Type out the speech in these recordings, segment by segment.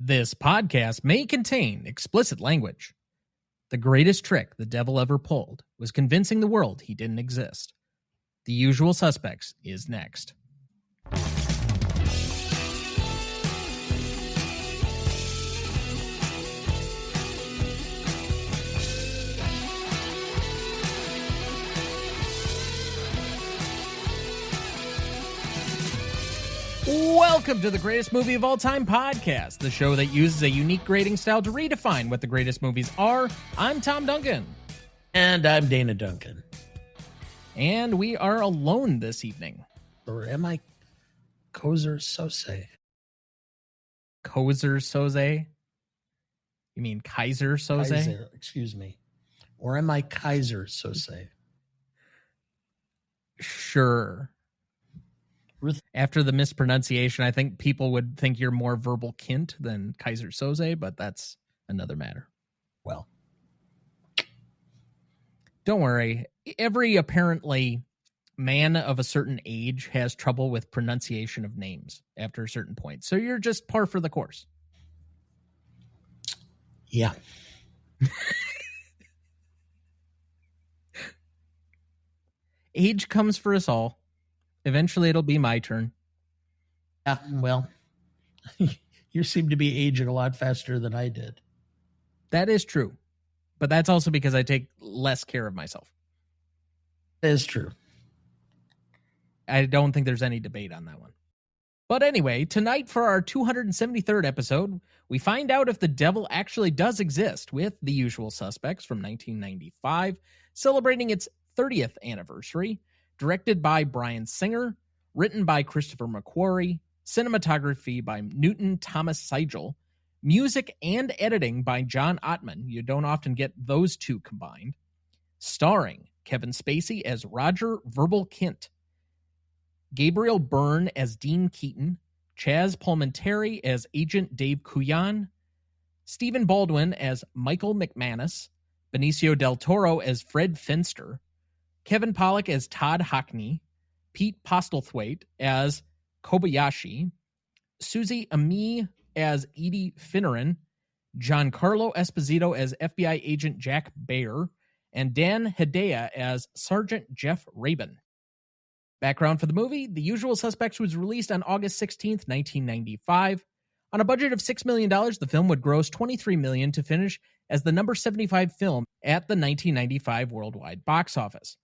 This podcast may contain explicit language. The greatest trick the devil ever pulled was convincing the world he didn't exist. The Usual Suspects is next. Welcome to the Greatest Movie of All Time podcast, the show that uses a unique grading style to redefine what the greatest movies are. I'm Tom Duncan. And I'm Dana Duncan. And we are alone this evening. Or am I Keyser Söze? Keyser Söze? You mean Keyser Söze? Keyser, excuse me. Or am I Keyser Söze? Sure. After the mispronunciation, I think people would think you're more verbal Kint than Keyser Söze, but that's another matter. Well, don't worry. Every apparently man of a certain age has trouble with pronunciation of names after a certain point. So you're just par for the course. Yeah. Age comes for us all. Eventually, it'll be my turn. Yeah, well, you seem to be aging a lot faster than I did. That is true. But that's also because I take less care of myself. That is true. I don't think there's any debate on that one. But anyway, tonight for our 273rd episode, we find out if the devil actually does exist with The Usual Suspects from 1995, celebrating its 30th anniversary. Directed by Bryan Singer, written by Christopher McQuarrie, cinematography by Newton Thomas Sigel, music and editing by John Ottman. You don't often get those two combined. Starring Kevin Spacey as Roger Verbal Kint, Gabriel Byrne as Dean Keaton, Chazz Palminteri as Agent Dave Kuyan, Stephen Baldwin as Michael McManus, Benicio del Toro as Fred Finster, Kevin Pollack as Todd Hockney, Pete Postlethwaite as Kobayashi, Susie Ami as Edie Finneran, Giancarlo Esposito as FBI agent Jack Baer, and Dan Hedaya as Sergeant Jeff Rabin. Background for the movie: The Usual Suspects was released on August 16th, 1995. On a budget of $6 million, the film would gross $23 million to finish as the number 75 film at the 1995 worldwide box office.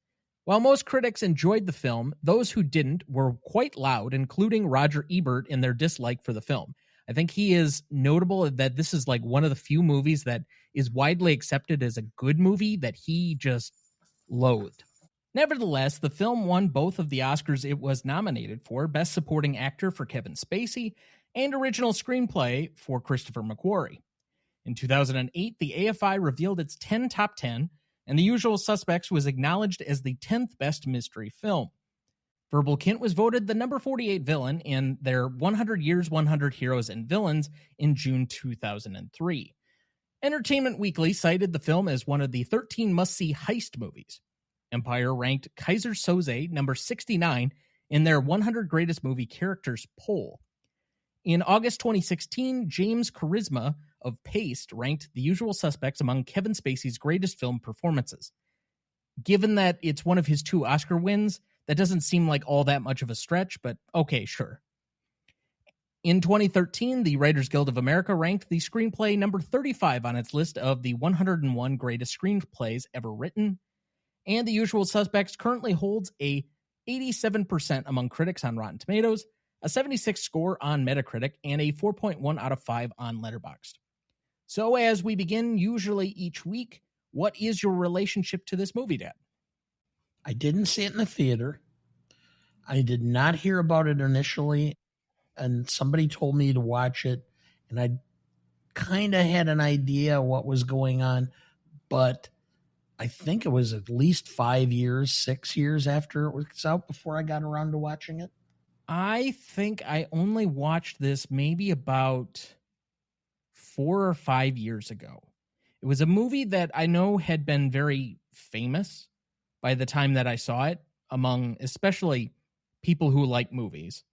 While most critics enjoyed the film, those who didn't were quite loud, including Roger Ebert in their dislike for the film. I think he is notable that this is like one of the few movies that is widely accepted as a good movie that he just loathed. Nevertheless, the film won both of the Oscars it was nominated for, Best Supporting Actor for Kevin Spacey and Original Screenplay for Christopher McQuarrie. In 2008, the AFI revealed its 10 top 10, and The Usual Suspects was acknowledged as the 10th best mystery film. Verbal Kint was voted the number 48 villain in their 100 Years, 100 Heroes and Villains in June 2003. Entertainment Weekly cited the film as one of the 13 must-see heist movies. Empire ranked Keyser Söze number 69 in their 100 Greatest Movie Characters poll. In August 2016, James Charisma of Paste ranked The Usual Suspects among Kevin Spacey's greatest film performances. Given that it's one of his 2 Oscar wins, that doesn't seem like all that much of a stretch, but okay, sure. In 2013, the Writers Guild of America ranked the screenplay number 35 on its list of the 101 greatest screenplays ever written, and The Usual Suspects currently holds a 87% among critics on Rotten Tomatoes, a 76 score on Metacritic, and a 4.1 out of 5 on Letterboxd. So as we begin usually each week, what is your relationship to this movie, Dad? I didn't see it in the theater. I did not hear about it initially, and somebody told me to watch it, and I kind of had an idea what was going on, but I think it was at least 5 years, 6 years after it was out before I got around to watching it. I think I only watched this maybe about 4 or 5 years ago. It was a movie that I know had been very famous by the time that I saw it, among especially people who like movies.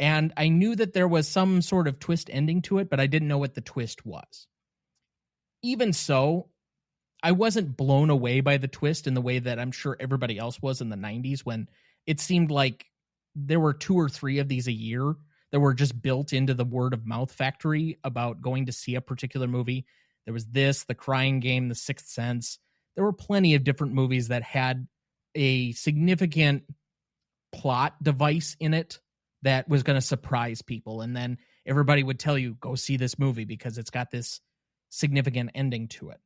And I knew that there was some sort of twist ending to it, but I didn't know what the twist was. Even so, I wasn't blown away by the twist in the way that I'm sure everybody else was in the 90s, when it seemed like there were 2 or 3 of these a year that were just built into the word of mouth factory about going to see a particular movie. There was this, The Crying Game, The Sixth Sense. There were plenty of different movies that had a significant plot device in it that was going to surprise people. And then everybody would tell you, go see this movie because it's got this significant ending to it.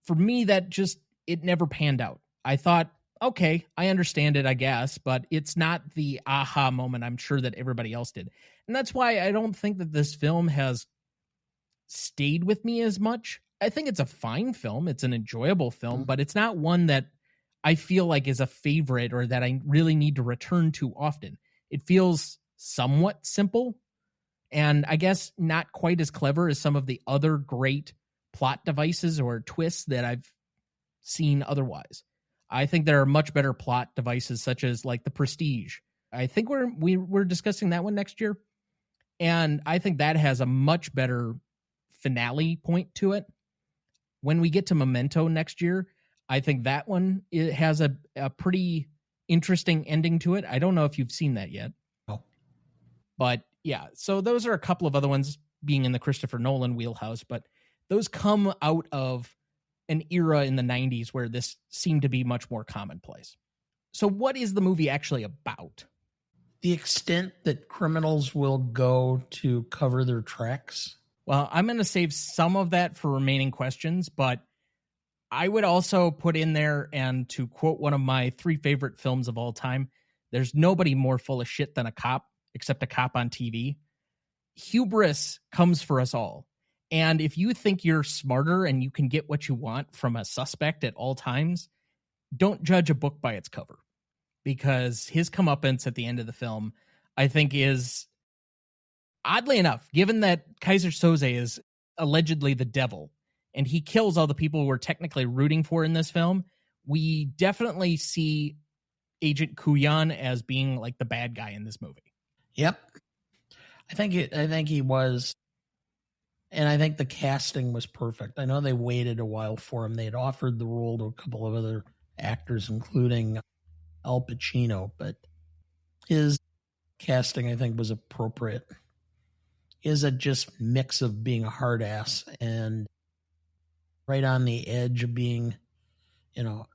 For me, it never panned out. I thought, okay, I understand it, I guess, but it's not the aha moment I'm sure that everybody else did. And that's why I don't think that this film has stayed with me as much. I think it's a fine film. It's an enjoyable film, but it's not one that I feel like is a favorite or that I really need to return to often. It feels somewhat simple and I guess not quite as clever as some of the other great plot devices or twists that I've seen otherwise. I think there are much better plot devices, such as like The Prestige. I think we're discussing that one next year. And I think that has a much better finale point to it. When we get to Memento next year, I think that one, it has a pretty interesting ending to it. I don't know if you've seen that yet. Oh. But yeah, so those are a couple of other ones being in the Christopher Nolan wheelhouse, but those come out of an era in the 90s where this seemed to be much more commonplace. So what is the movie actually about? The extent that criminals will go to cover their tracks. Well, I'm going to save some of that for remaining questions, but I would also put in there, and to quote one of my 3 favorite films of all time, there's nobody more full of shit than a cop, except a cop on TV. Hubris comes for us all. And if you think you're smarter and you can get what you want from a suspect at all times, don't judge a book by its cover. Because his comeuppance at the end of the film, I think, is, oddly enough, given that Keyser Söze is allegedly the devil, and he kills all the people we're technically rooting for in this film, we definitely see Agent Kuyan as being like the bad guy in this movie. Yep. I think he was, and I think the casting was perfect. I know they waited a while for him. They had offered the role to a couple of other actors, including Al Pacino, but his casting, I think, was appropriate. Is a just mix of being a hard ass and right on the edge of being,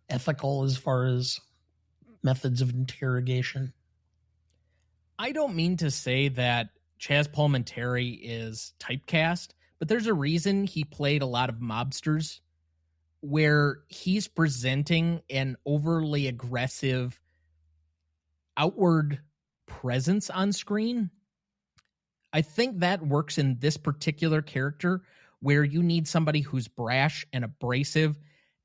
ethical as far as methods of interrogation. I don't mean to say that Chazz Palminteri is typecast, but there's a reason he played a lot of mobsters where he's presenting an overly aggressive outward presence on screen. I think that works in this particular character where you need somebody who's brash and abrasive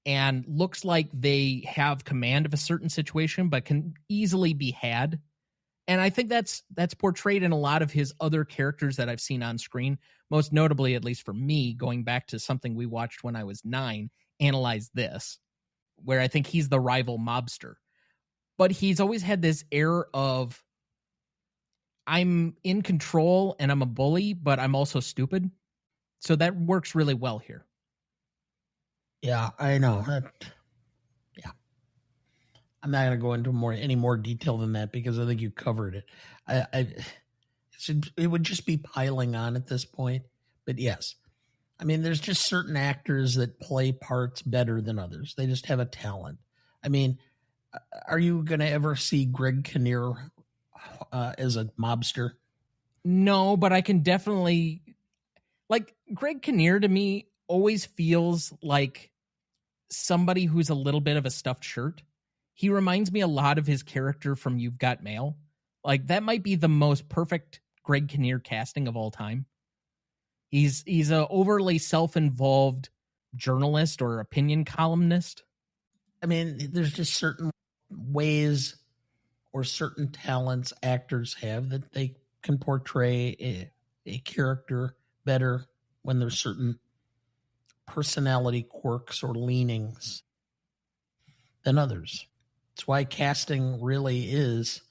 and looks like they have command of a certain situation but can easily be had. And I think that's portrayed in a lot of his other characters that I've seen on screen, most notably, at least for me, going back to something we watched when I was 9, Analyze This, where I think he's the rival mobster. But he's always had this air of, I'm in control and I'm a bully, but I'm also stupid. So that works really well here. Yeah, I know. Yeah. I'm not going to go into any more detail than that because I think you covered it. It would just be piling on at this point. But yes, I mean, there's just certain actors that play parts better than others. They just have a talent. I mean, are you going to ever see Greg Kinnear as a mobster? No, but I can definitely, like, Greg Kinnear to me always feels like somebody who's a little bit of a stuffed shirt. He reminds me a lot of his character from You've Got Mail. Like, that might be the most perfect Greg Kinnear casting of all time. He's a overly self-involved journalist or opinion columnist. I mean, there's just certain ways or certain talents actors have that they can portray a character better when there's certain personality quirks or leanings than others. It's why casting really is,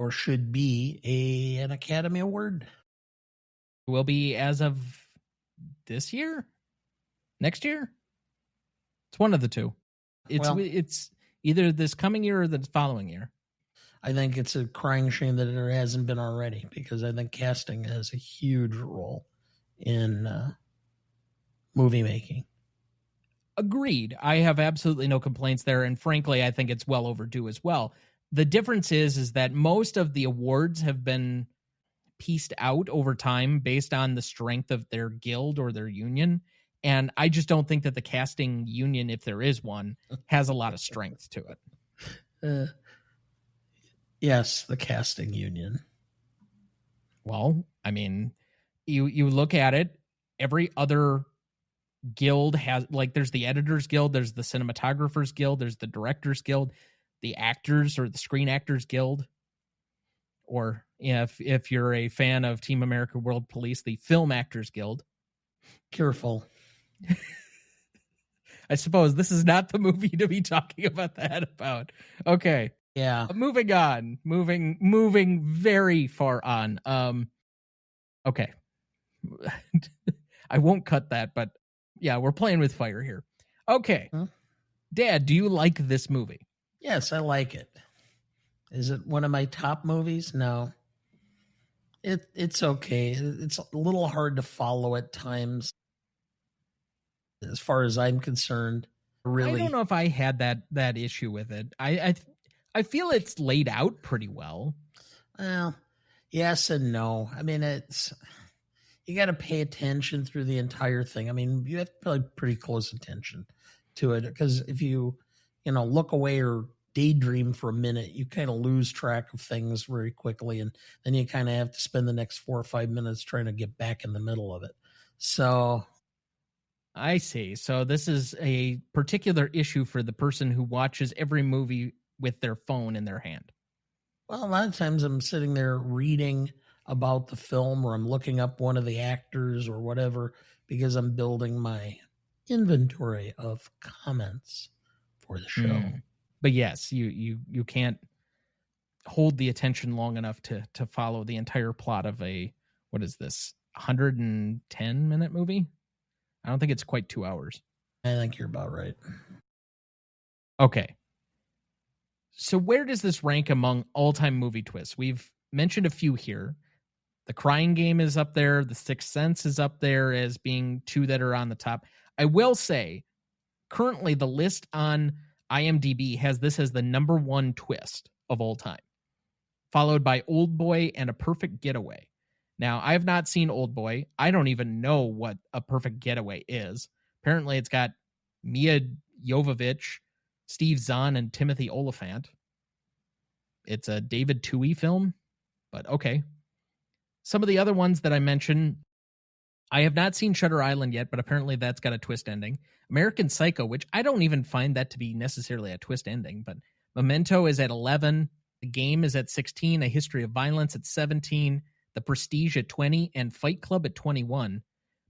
or should be an Academy Award. Will be as of this year? Next year? It's one of the two. It's either this coming year or the following year. I think it's a crying shame that it hasn't been already, because I think casting has a huge role in movie making. Agreed. I have absolutely no complaints there, and frankly, I think it's well overdue as well. The difference is that most of the awards have been pieced out over time based on the strength of their guild or their union, and I just don't think that the casting union, if there is one, has a lot of strength to it. Yes, the casting union. Well, I mean, you look at it, every other guild has, like, there's the editors guild, there's the cinematographers guild, there's the directors guild, the actors or the screen actors guild, or if you're a fan of Team America World Police, the film actors guild. Careful. I suppose this is not the movie to be talking about that about. Okay. Yeah. Moving on. Moving very far on. Okay. I won't cut that, but yeah, we're playing with fire here. Okay. Huh? Dad, do you like this movie? Yes, I like it. Is it one of my top movies? No. It's okay. It's a little hard to follow at times, as far as I'm concerned. Really, I don't know if I had that issue with it. I feel it's laid out pretty well. Well, yes and no. I mean, you got to pay attention through the entire thing. I mean, you have to pay pretty close attention to it, because if you look away or daydream for a minute, you kind of lose track of things very quickly, and then you kind of have to spend the next 4 or 5 minutes trying to get back in the middle of it. So I see. So this is a particular issue for the person who watches every movie with their phone in their hand. Well, a lot of times I'm sitting there reading about the film, or I'm looking up one of the actors or whatever, because I'm building my inventory of comments for the show. But yes, you can't hold the attention long enough to follow the entire plot of what is this, 110-minute movie? I don't think it's quite 2 hours. I think you're about right. Okay. So where does this rank among all-time movie twists? We've mentioned a few here. The Crying Game is up there. The Sixth Sense is up there as being two that are on the top. I will say, currently the list on IMDb has this as the number one twist of all time, followed by Old Boy and A Perfect Getaway. Now, I have not seen Old Boy. I don't even know what A Perfect Getaway is. Apparently, it's got Mia Jovovich, Steve Zahn, and Timothy Olyphant. It's a David Twohy film, but okay. Some of the other ones that I mentioned, I have not seen Shutter Island yet, but apparently that's got a twist ending. American Psycho, which I don't even find that to be necessarily a twist ending, but Memento is at 11. The Game is at 16. A History of Violence at 17. The Prestige at 20. And Fight Club at 21.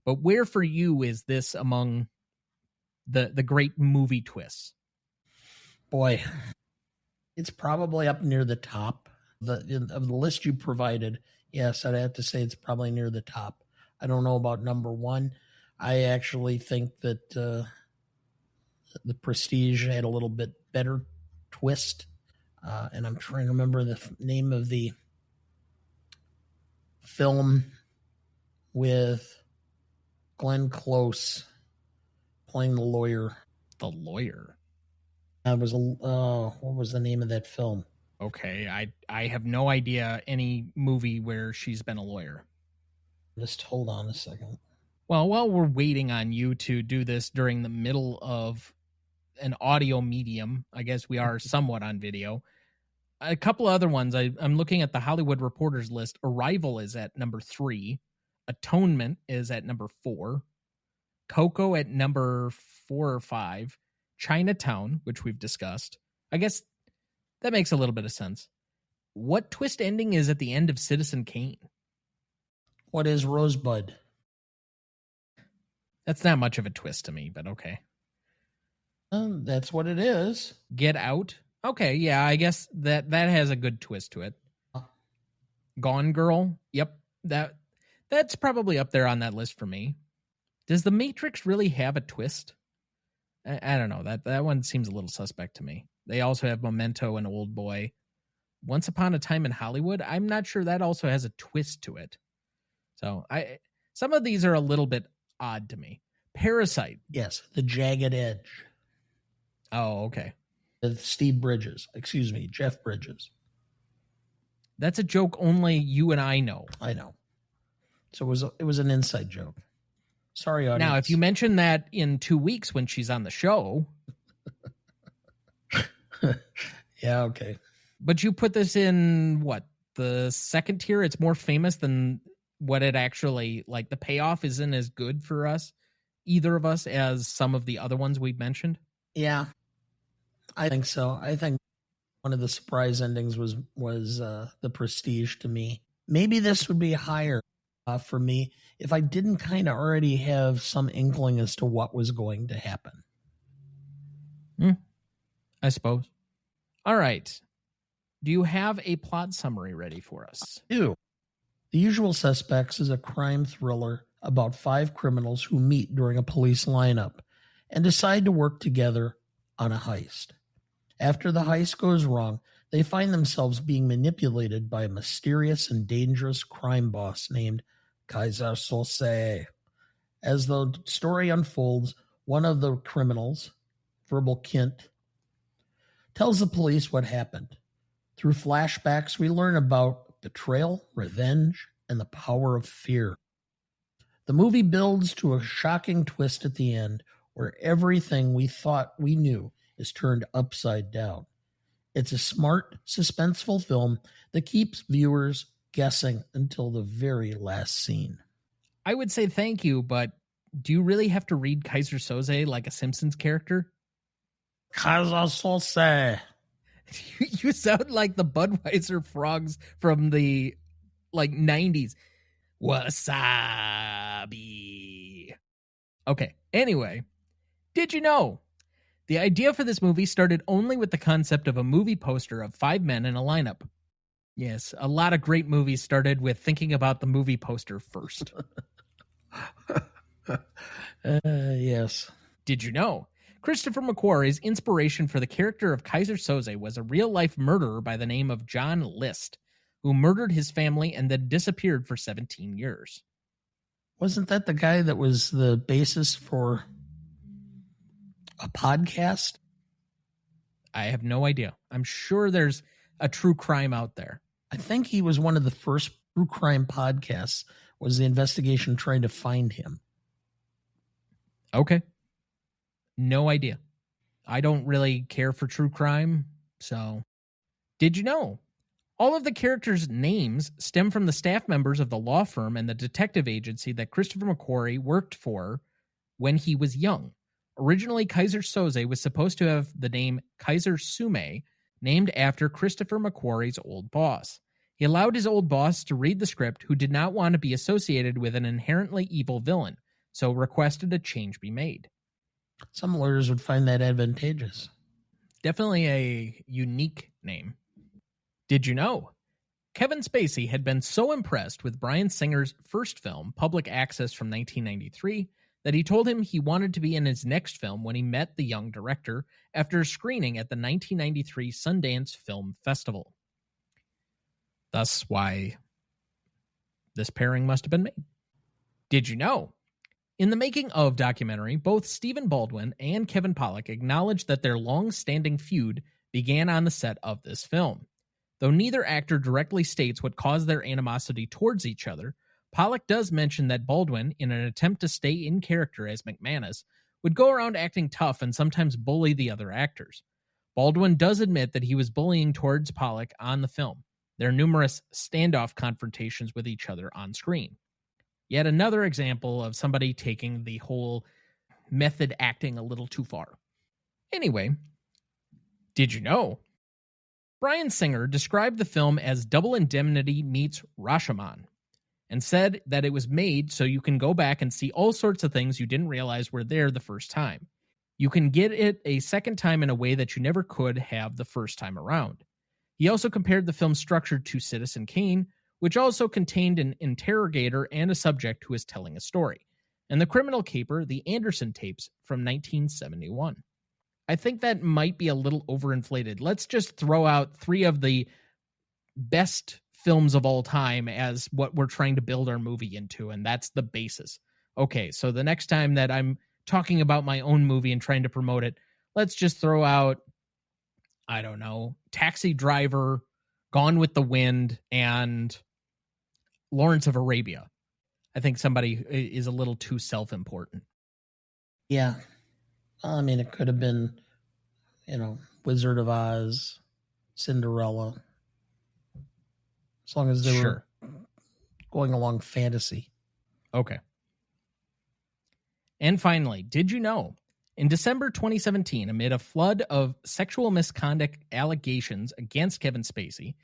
But where for you is this among the great movie twists? Boy, it's probably up near the top of the list you provided. Yes, I'd have to say it's probably near the top. I don't know about number one. I actually think that the Prestige had a little bit better twist. And I'm trying to remember the name of the film with Glenn Close playing the lawyer. The Lawyer? What was the name of that film? Okay, I have no idea any movie where she's been a lawyer. Just hold on a second. Well, while we're waiting on you to do this during the middle of an audio medium, I guess we are somewhat on video. A couple of other ones. I'm looking at the Hollywood Reporters list. Arrival is at number 3. Atonement is at number 4. Coco at number 4 or 5. Chinatown, which we've discussed. I guess that makes a little bit of sense. What twist ending is at the end of Citizen Kane? What is Rosebud? That's not much of a twist to me, but okay. That's what it is. Get Out? Okay, yeah, I guess that has a good twist to it. Gone Girl. Yep. That's probably up there on that list for me. Does The Matrix really have a twist? I don't know. That one seems a little suspect to me. They also have Memento and Old Boy. Once Upon a Time in Hollywood, I'm not sure that also has a twist to it. So some of these are a little bit odd to me. Parasite. Yes, The Jagged Edge. Oh, okay. With Jeff Bridges. That's a joke only you and I know. I know. So it was an inside joke. Sorry, audience. Now, if you mention that in 2 weeks when she's on the show. Yeah, okay. But you put this in, what, the second tier? It's more famous than what it actually, like, the payoff isn't as good for us, either of us, as some of the other ones we've mentioned? Yeah, I think so. I think one of the surprise endings was The Prestige to me. Maybe this would be higher for me if I didn't kind of already have some inkling as to what was going to happen. I suppose. All right. Do you have a plot summary ready for us? I do. The Usual Suspects is a crime thriller about 5 criminals who meet during a police lineup and decide to work together on a heist. After the heist goes wrong, they find themselves being manipulated by a mysterious and dangerous crime boss named Keyser Söze. As the story unfolds, one of the criminals, Verbal Kint, tells the police what happened. Through flashbacks, we learn about betrayal, revenge, and the power of fear. The movie builds to a shocking twist at the end where everything we thought we knew is turned upside down. It's a smart, suspenseful film that keeps viewers guessing until the very last scene. I would say thank you, but do you really have to read Keyser Söze like a Simpsons character? Keyser Söze. You sound like the Budweiser frogs from the 90s. Wasabi. Okay, anyway, did you know? The idea for this movie started only with the concept of a movie poster of 5 men in a lineup. Yes, a lot of great movies started with thinking about the movie poster first. Yes. Did you know? Christopher McQuarrie's inspiration for the character of Keyser Söze was a real-life murderer by the name of John List, who murdered his family and then disappeared for 17 years. Wasn't that the guy that was the basis for a podcast? I have no idea. I'm sure there's a true crime out there. I think he was one of the first true crime podcasts, was the investigation trying to find him. Okay. No idea. I don't really care for true crime, so. Did you know? All of the characters' names stem from the staff members of the law firm and the detective agency that Christopher McQuarrie worked for when he was young. Originally, Keyser Söze was supposed to have the name Keyser Söze, named after Christopher McQuarrie's old boss. He allowed his old boss to read the script, who did not want to be associated with an inherently evil villain, so requested a change be made. Some lawyers would find that advantageous. Definitely a unique name. Did you know? Kevin Spacey had been so impressed with Bryan Singer's first film, Public Access from 1993, that he told him he wanted to be in his next film when he met the young director after a screening at the 1993 Sundance Film Festival. Thus why this pairing must have been made. Did you know? In the making of documentary, both Stephen Baldwin and Kevin Pollack acknowledged that their long-standing feud began on the set of this film. Though neither actor directly states what caused their animosity towards each other, Pollack does mention that Baldwin, in an attempt to stay in character as McManus, would go around acting tough and sometimes bully the other actors. Baldwin does admit that he was bullying towards Pollack on the film. There are numerous standoff confrontations with each other on screen. Yet another example of somebody taking the whole method acting a little too far. Anyway, did you know? Bryan Singer described the film as Double Indemnity meets Rashomon, and said that it was made so you can go back and see all sorts of things you didn't realize were there the first time. You can get it a second time in a way that you never could have the first time around. He also compared the film's structure to Citizen Kane, which also contained an interrogator and a subject who is telling a story, and the criminal caper, The Anderson Tapes from 1971. I think that might be a little overinflated. Let's just throw out 3 of the best films of all time as what we're trying to build our movie into, and that's the basis. Okay, so the next time that I'm talking about my own movie and trying to promote it, let's just throw out, I don't know, Taxi Driver, Gone with the Wind, and Lawrence of Arabia. I think somebody is a little too self-important. Yeah. I mean, it could have been, Wizard of Oz, Cinderella. As long as they were going along fantasy. Okay. And finally, did you know? In December 2017, amid a flood of sexual misconduct allegations against Kevin Spacey,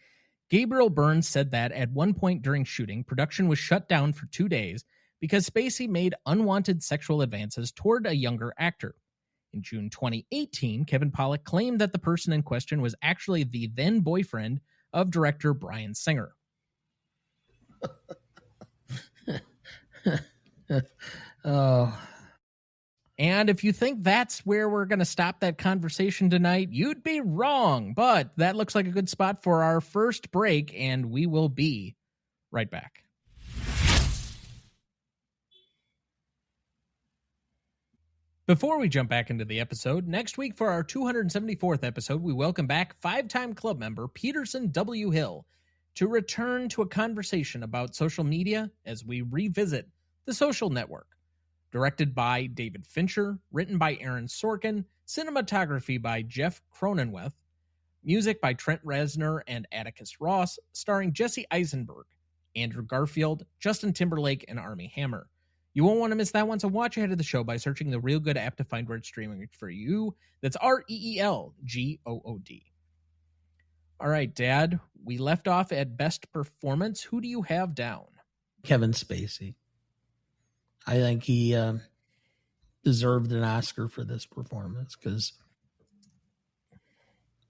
Gabriel Byrne said that at one point during shooting, production was shut down for 2 days because Spacey made unwanted sexual advances toward a younger actor. In June 2018, Kevin Pollack claimed that the person in question was actually the then boyfriend of director Bryan Singer. Oh. And if you think that's where we're going to stop that conversation tonight, you'd be wrong. But that looks like a good spot for our first break, and we will be right back. Before we jump back into the episode, next week for our 274th episode, we welcome back 5-time club member Peterson W. Hill to return to a conversation about social media as we revisit The Social Network. Directed by David Fincher, written by Aaron Sorkin, cinematography by Jeff Cronenweth, music by Trent Reznor and Atticus Ross, starring Jesse Eisenberg, Andrew Garfield, Justin Timberlake, and Armie Hammer. You won't want to miss that one, so watch ahead of the show by searching the Real Good app to find where it's streaming for you. That's REELGOOD. All right, Dad, we left off at best performance. Who do you have down? Kevin Spacey. I think he deserved an Oscar for this performance because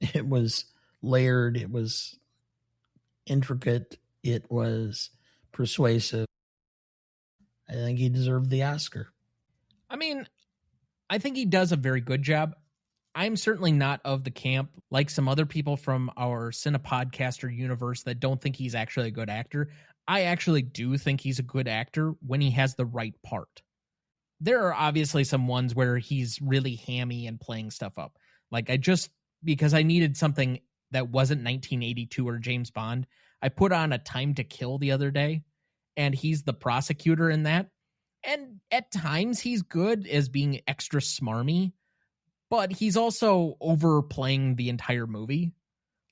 it was layered, it was intricate, it was persuasive. I think he deserved the Oscar. I mean, I think he does a very good job. I'm certainly not of the camp, like some other people from our Cinepodcaster universe that don't think he's actually a good actor. I actually do think he's a good actor when he has the right part. There are obviously some ones where he's really hammy and playing stuff up. Like because I needed something that wasn't 1982 or James Bond, I put on A Time to Kill the other day, and he's the prosecutor in that. And at times he's good as being extra smarmy, but he's also overplaying the entire movie.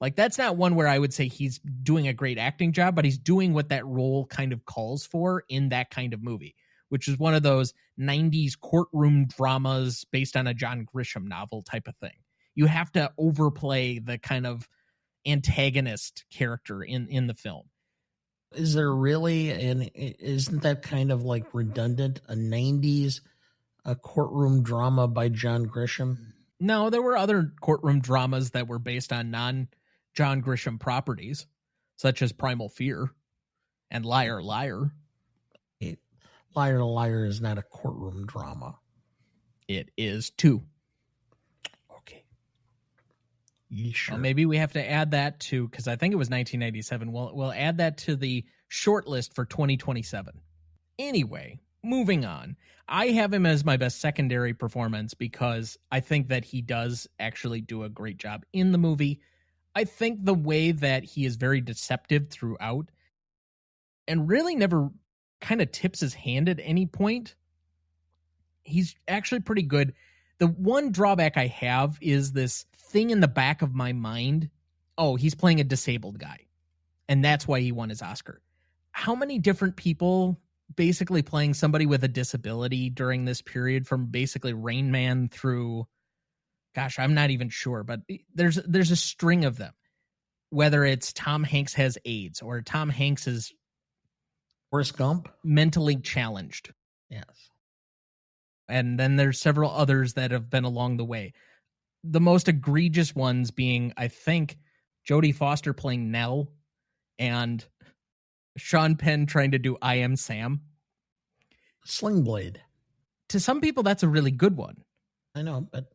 Like, that's not one where I would say he's doing a great acting job, but he's doing what that role kind of calls for in that kind of movie, which is one of those 90s courtroom dramas based on a John Grisham novel type of thing. You have to overplay the kind of antagonist character in the film. Is there really, and isn't that kind of like redundant, a 90s courtroom drama by John Grisham? No, there were other courtroom dramas that were based on non-John Grisham properties, such as Primal Fear and Liar, Liar. Liar, Liar is not a courtroom drama. It is too. Okay. You sure? Well, maybe we have to add that to, because I think it was 1997. We'll add that to the short list for 2027. Anyway, moving on. I have him as my best secondary performance because I think that he does actually do a great job in the movie. I think the way that he is very deceptive throughout and really never kind of tips his hand at any point, he's actually pretty good. The one drawback I have is this thing in the back of my mind. Oh, he's playing a disabled guy, and that's why he won his Oscar. How many different people basically playing somebody with a disability during this period, from basically Rain Man through, gosh, I'm not even sure, but there's a string of them. Whether it's Tom Hanks has AIDS or Tom Hanks is Forrest Gump, mentally challenged. Yes. And then there's several others that have been along the way. The most egregious ones being, I think, Jodie Foster playing Nell, and Sean Penn trying to do I Am Sam. Sling Blade. To some people, that's a really good one. I know, but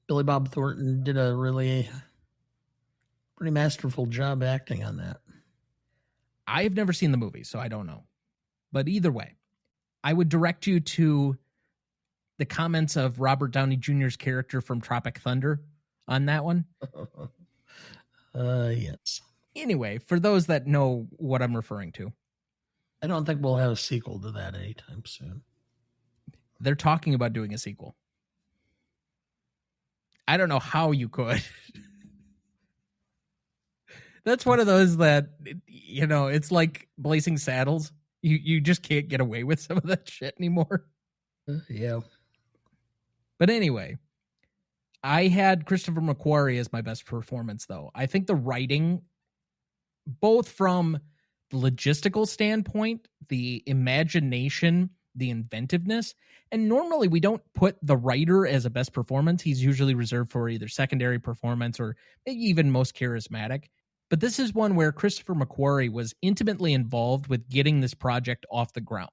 Billy Bob Thornton did a really pretty masterful job acting on that. I've never seen the movie, so I don't know. But either way, I would direct you to the comments of Robert Downey Jr.'s character from Tropic Thunder on that one. Yes. Anyway, for those that know what I'm referring to. I don't think we'll have a sequel to that anytime soon. They're talking about doing a sequel. I don't know how you could. That's one of those that, you know, it's like Blazing Saddles. You just can't get away with some of that shit anymore. Yeah. But anyway, I had Christopher McQuarrie as my best performance, though. I think the writing, both from the logistical standpoint, the imagination, the inventiveness, and normally we don't put the writer as a best performance. He's usually reserved for either secondary performance or maybe even most charismatic. But this is one where Christopher McQuarrie was intimately involved with getting this project off the ground.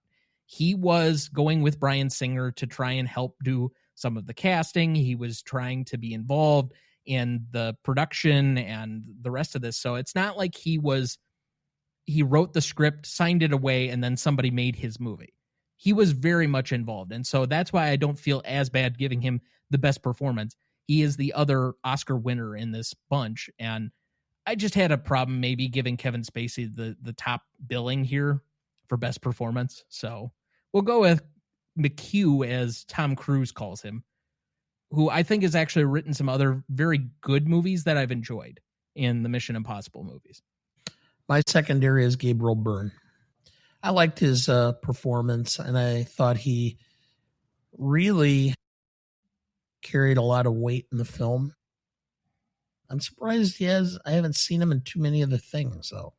He was going with Bryan Singer to try and help do some of the casting. He was trying to be involved in the production and the rest of this. So it's not like he wrote the script, signed it away, and then somebody made his movie. He was very much involved. And so that's why I don't feel as bad giving him the best performance. He is the other Oscar winner in this bunch. And I just had a problem maybe giving Kevin Spacey the top billing here for best performance. So we'll go with McHugh, as Tom Cruise calls him, who I think has actually written some other very good movies that I've enjoyed in the Mission Impossible movies. My secondary is Gabriel Byrne. I liked his performance, and I thought he really carried a lot of weight in the film. I'm surprised I haven't seen him in too many other things, though,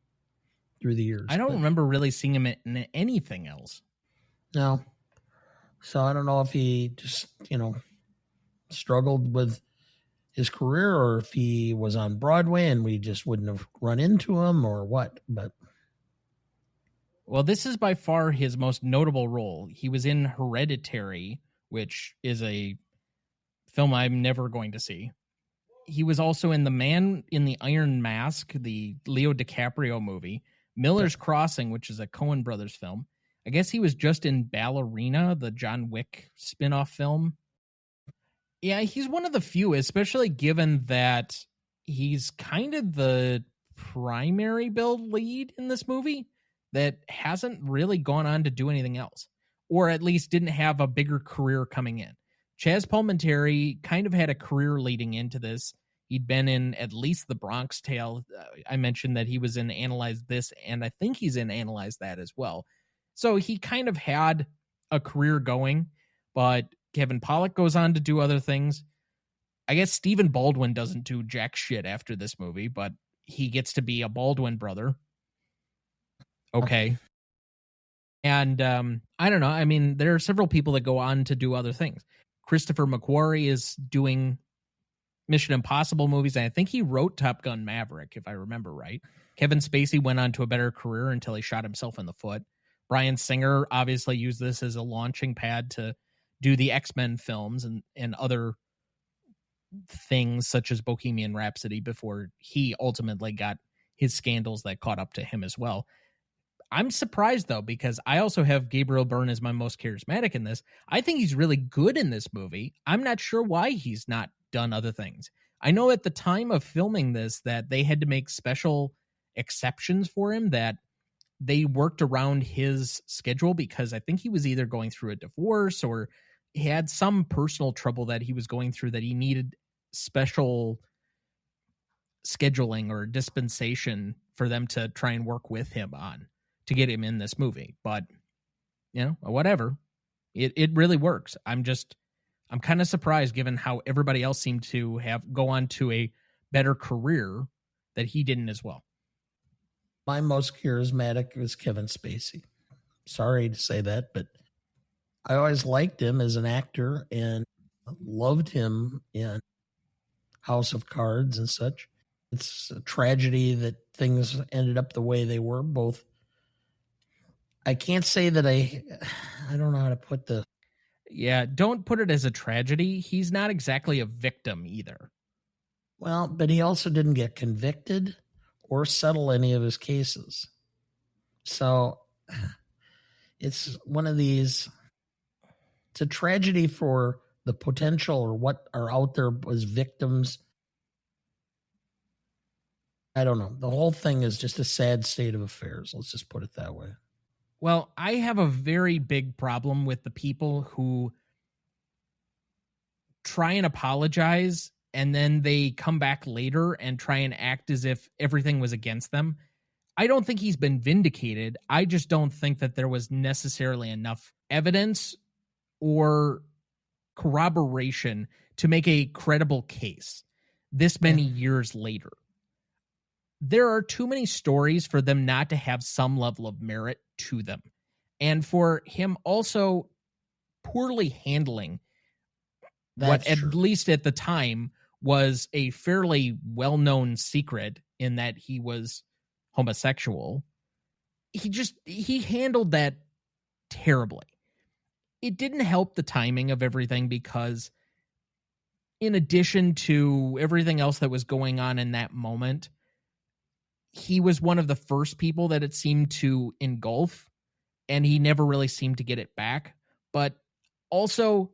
through the years. I don't remember really seeing him in anything else. No. So I don't know if he just, struggled with his career, or if he was on Broadway and we just wouldn't have run into him, or what. But well, this is by far his most notable role. He was in Hereditary, which is a film I'm never going to see. He was also in The Man in the Iron Mask, the Leo DiCaprio movie, Miller's Crossing, which is a Coen Brothers film. I guess he was just in Ballerina, the John Wick spin-off film. Yeah, he's one of the few, especially given that he's kind of the primary build lead in this movie, that hasn't really gone on to do anything else, or at least didn't have a bigger career coming in. Chazz Palminteri kind of had a career leading into this. He'd been in at least The Bronx Tale. I mentioned that he was in Analyze This, and I think he's in Analyze That as well. So he kind of had a career going, but Kevin Pollack goes on to do other things. I guess Stephen Baldwin doesn't do jack shit after this movie, but he gets to be a Baldwin brother. Okay. And I don't know. I mean, there are several people that go on to do other things. Christopher McQuarrie is doing Mission Impossible movies, and I think he wrote Top Gun Maverick, if I remember right. Kevin Spacey went on to a better career until he shot himself in the foot. Bryan Singer obviously used this as a launching pad to do the X-Men films and other things such as Bohemian Rhapsody before he ultimately got his scandals that caught up to him as well. I'm surprised, though, because I also have Gabriel Byrne as my most charismatic in this. I think he's really good in this movie. I'm not sure why he's not done other things. I know at the time of filming this that they had to make special exceptions for him, that they worked around his schedule because I think he was either going through a divorce or he had some personal trouble that he was going through that he needed special scheduling or dispensation for them to try and work with him on to get him in this movie. But, whatever. It really works. I'm kind of surprised given how everybody else seemed to go on to a better career that he didn't as well. My most charismatic was Kevin Spacey. Sorry to say that, but I always liked him as an actor and loved him in House of Cards and such. It's a tragedy that things ended up the way they were, both I can't say that I don't know how to put the. Yeah, don't put it as a tragedy. He's not exactly a victim either. Well, but he also didn't get convicted or settle any of his cases. So it's one of these. It's a tragedy for the potential or what are out there as victims. I don't know. The whole thing is just a sad state of affairs. Let's just put it that way. Well, I have a very big problem with the people who try and apologize and then they come back later and try and act as if everything was against them. I don't think he's been vindicated. I just don't think that there was necessarily enough evidence or corroboration to make a credible case this many years later. There are too many stories for them not to have some level of merit to them. And for him also poorly handling what, at least at the time, was a fairly well-known secret in that he was homosexual. He handled that terribly. It didn't help the timing of everything because in addition to everything else that was going on in that moment, he was one of the first people that it seemed to engulf, and he never really seemed to get it back. But also,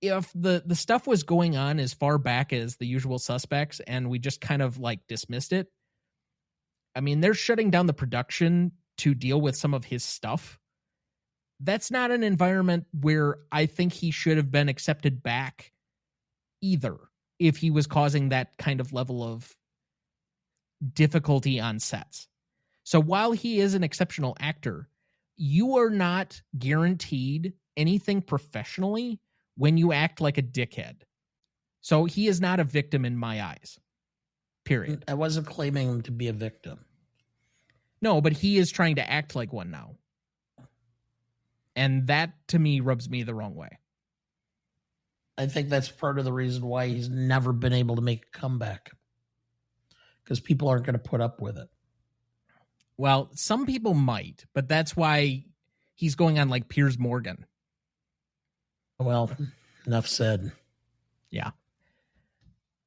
if the stuff was going on as far back as The Usual Suspects and we just kind of like dismissed it, I mean, they're shutting down the production to deal with some of his stuff. That's not an environment where I think he should have been accepted back either, if he was causing that kind of level of difficulty on sets. So while he is an exceptional actor, you are not guaranteed anything professionally when you act like a dickhead. So he is not a victim in my eyes. Period. I wasn't claiming him to be a victim. No, but he is trying to act like one now. And that, to me, rubs me the wrong way. I think that's part of the reason why he's never been able to make a comeback. Because people aren't going to put up with it. Well, some people might, but that's why he's going on like Piers Morgan. Well, enough said. Yeah.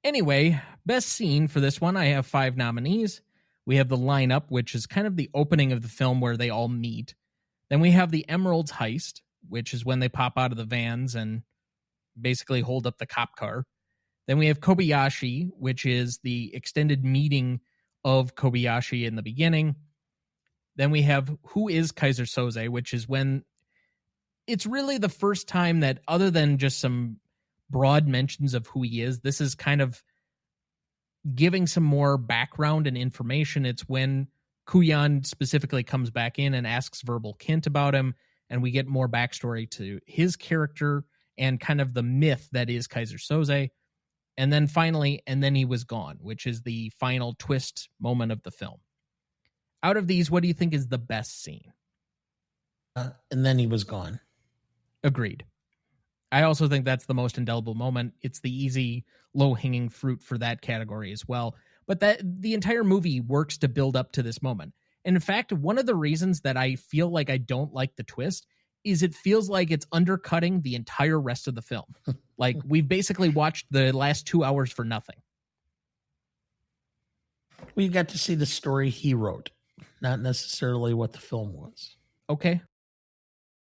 Anyway, best scene for this one, I have 5 nominees. We have the lineup, which is kind of the opening of the film where they all meet. Then we have the Emeralds heist, which is when they pop out of the vans and basically hold up the cop car. Then we have Kobayashi, which is the extended meeting of Kobayashi in the beginning. Then we have Who is Keyser Söze, which is when it's really the first time that, other than just some broad mentions of who he is, this is kind of giving some more background and information. It's when Kuyan specifically comes back in and asks verbal Kint about him, and we get more backstory to his character and kind of the myth that is Keyser Söze. And then finally, and then he was gone, which is the final twist moment of the film. Out of these, what do you think is the best scene? And then he was gone. Agreed. I also think that's the most indelible moment. It's the easy, low-hanging fruit for that category as well. But that the entire movie works to build up to this moment. And in fact, one of the reasons that I feel like I don't like the twist is it feels like it's undercutting the entire rest of the film. Like, we've basically watched the last 2 hours for nothing. We got to see the story he wrote, not necessarily what the film was. Okay.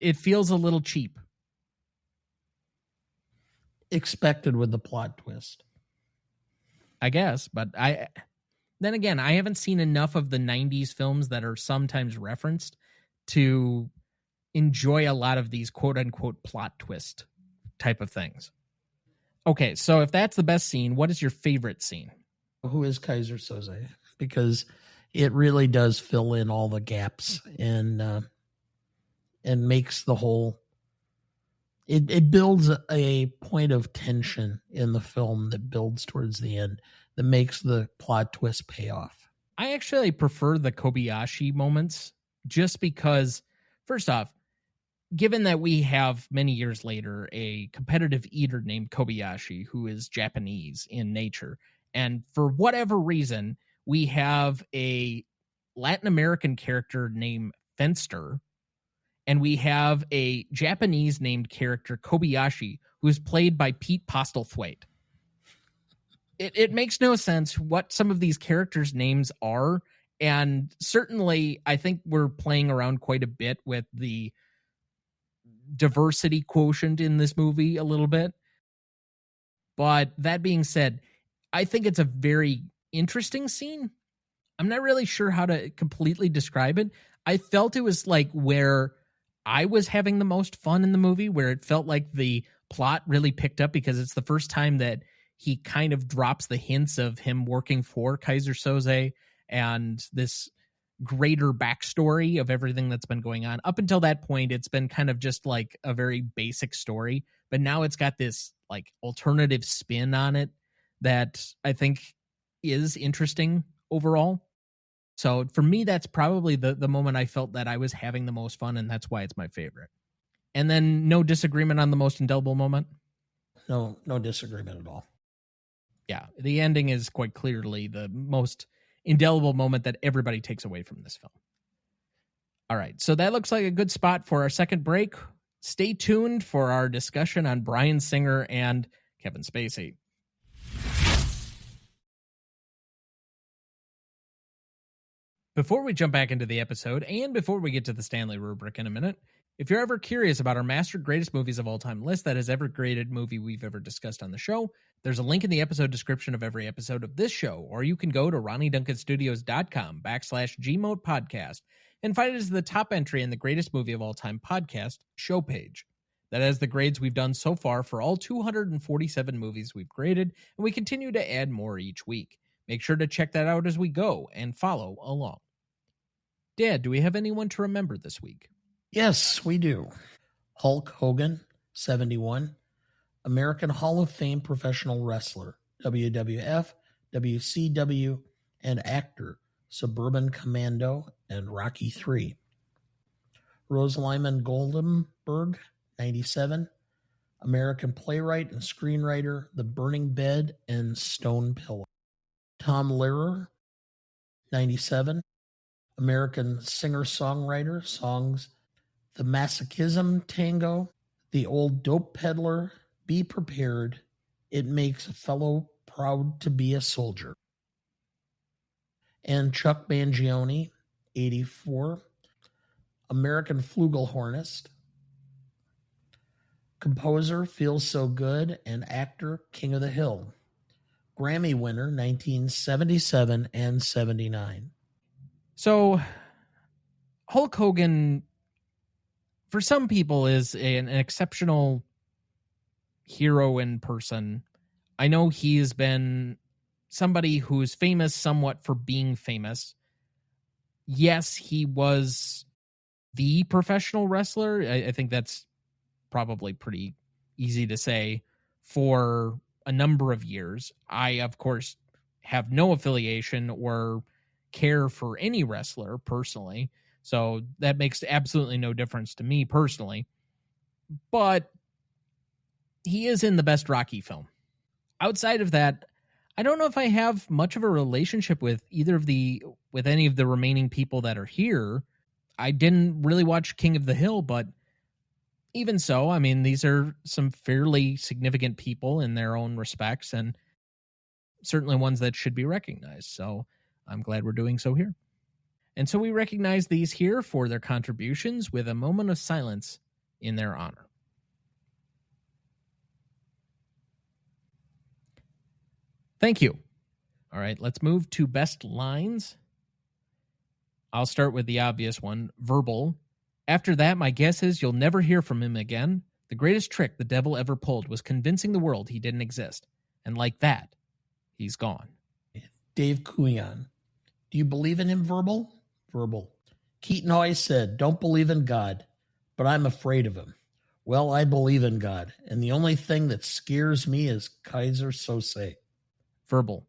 It feels a little cheap. Expected with the plot twist, I guess, but then again, I haven't seen enough of the 90s films that are sometimes referenced to enjoy a lot of these quote-unquote plot twist type of things. Okay, so if that's the best scene, what is your favorite scene? Who is Keyser Söze? Because it really does fill in all the gaps and makes the whole... It builds a point of tension in the film that builds towards the end that makes the plot twist pay off. I actually prefer the Kobayashi moments just because, first off, given that we have many years later a competitive eater named Kobayashi who is Japanese in nature, and for whatever reason, we have a Latin American character named Fenster and we have a Japanese named character, Kobayashi, who's played by Pete Postlethwaite. It makes no sense what some of these characters' names are, and certainly I think we're playing around quite a bit with the diversity quotient in this movie a little bit. But that being said, I think it's a very interesting scene. I'm not really sure how to completely describe it. I felt it was like where I was having the most fun in the movie, where it felt like the plot really picked up because it's the first time that he kind of drops the hints of him working for Keyser Söze and this greater backstory of everything that's been going on. Up until that point, it's been kind of just like a very basic story, but now it's got this like alternative spin on it that I think is interesting overall. So for me, that's probably the moment I felt that I was having the most fun, and that's why it's my favorite. And then no disagreement on the most indelible moment? No disagreement at all. Yeah, the ending is quite clearly the most indelible moment that everybody takes away from this film. All right, so that looks like a good spot for our second break. Stay tuned for our discussion on Bryan Singer and Kevin Spacey. Before we jump back into the episode, and before we get to the Stanley rubric in a minute, if you're ever curious about our master greatest movies of all time list that has ever graded movie we've ever discussed on the show, there's a link in the episode description of every episode of this show, or you can go to RonnieDuncanStudios.com/Gmode podcast and find it as the top entry in the greatest movie of all time podcast show page. That has the grades we've done so far for all 247 movies we've graded, and we continue to add more each week. Make sure to check that out as we go and follow along. Dad, do we have anyone to remember this week? Yes, we do. Hulk Hogan, 71, American Hall of Fame professional wrestler, WWF, WCW, and actor, Suburban Commando, and Rocky III. Rose Lyman Goldenberg, 97, American playwright and screenwriter, The Burning Bed and Stone Pillow. Tom Lehrer, 97, American singer-songwriter, songs The Masochism Tango, The Old Dope Peddler, Be Prepared, It Makes a Fellow Proud to Be a Soldier. And Chuck Mangione, 84, American flugelhornist, composer, Feels So Good, and actor, King of the Hill. Grammy winner, 1977 and 79. So, Hulk Hogan, for some people, is an exceptional hero in person. I know he has been somebody who's famous somewhat for being famous. Yes, he was the professional wrestler. I think that's probably pretty easy to say for a number of years. I, of course, have no affiliation or care for any wrestler personally, so that makes absolutely no difference to me personally. But he is in the best Rocky film. Outside of that, I don't know if I have much of a relationship with any of the remaining people that are here. I didn't really watch King of the Hill, but even so, I mean, these are some fairly significant people in their own respects, and certainly ones that should be recognized. So I'm glad we're doing so here. And so we recognize these here for their contributions with a moment of silence in their honor. Thank you. All right, let's move to best lines. I'll start with the obvious one, verbal. After that, my guess is you'll never hear from him again. The greatest trick the devil ever pulled was convincing the world he didn't exist. And like that, he's gone. Dave Kuyan. Do you believe in him, verbal? Verbal. Keaton always said, don't believe in God, but I'm afraid of him. Well, I believe in God, and the only thing that scares me is Keyser Söze. Verbal.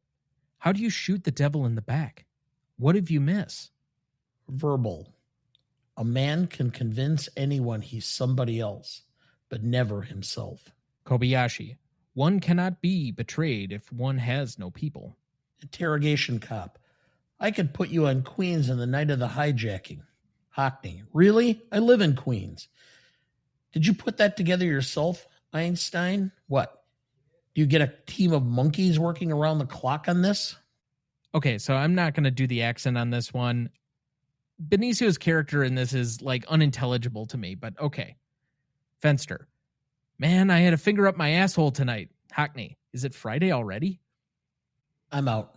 How do you shoot the devil in the back? What if you miss? Verbal. A man can convince anyone he's somebody else, but never himself. Kobayashi. One cannot be betrayed if one has no people. Interrogation cop. I could put you on Queens on the night of the hijacking. Hockney. Really? I live in Queens. Did you put that together yourself, Einstein? What? Do you get a team of monkeys working around the clock on this? Okay, so I'm not going to do the accent on this one. Benicio's character in this is like unintelligible to me, but okay. Fenster. Man, I had a finger up my asshole tonight. Hockney. Is it Friday already? I'm out.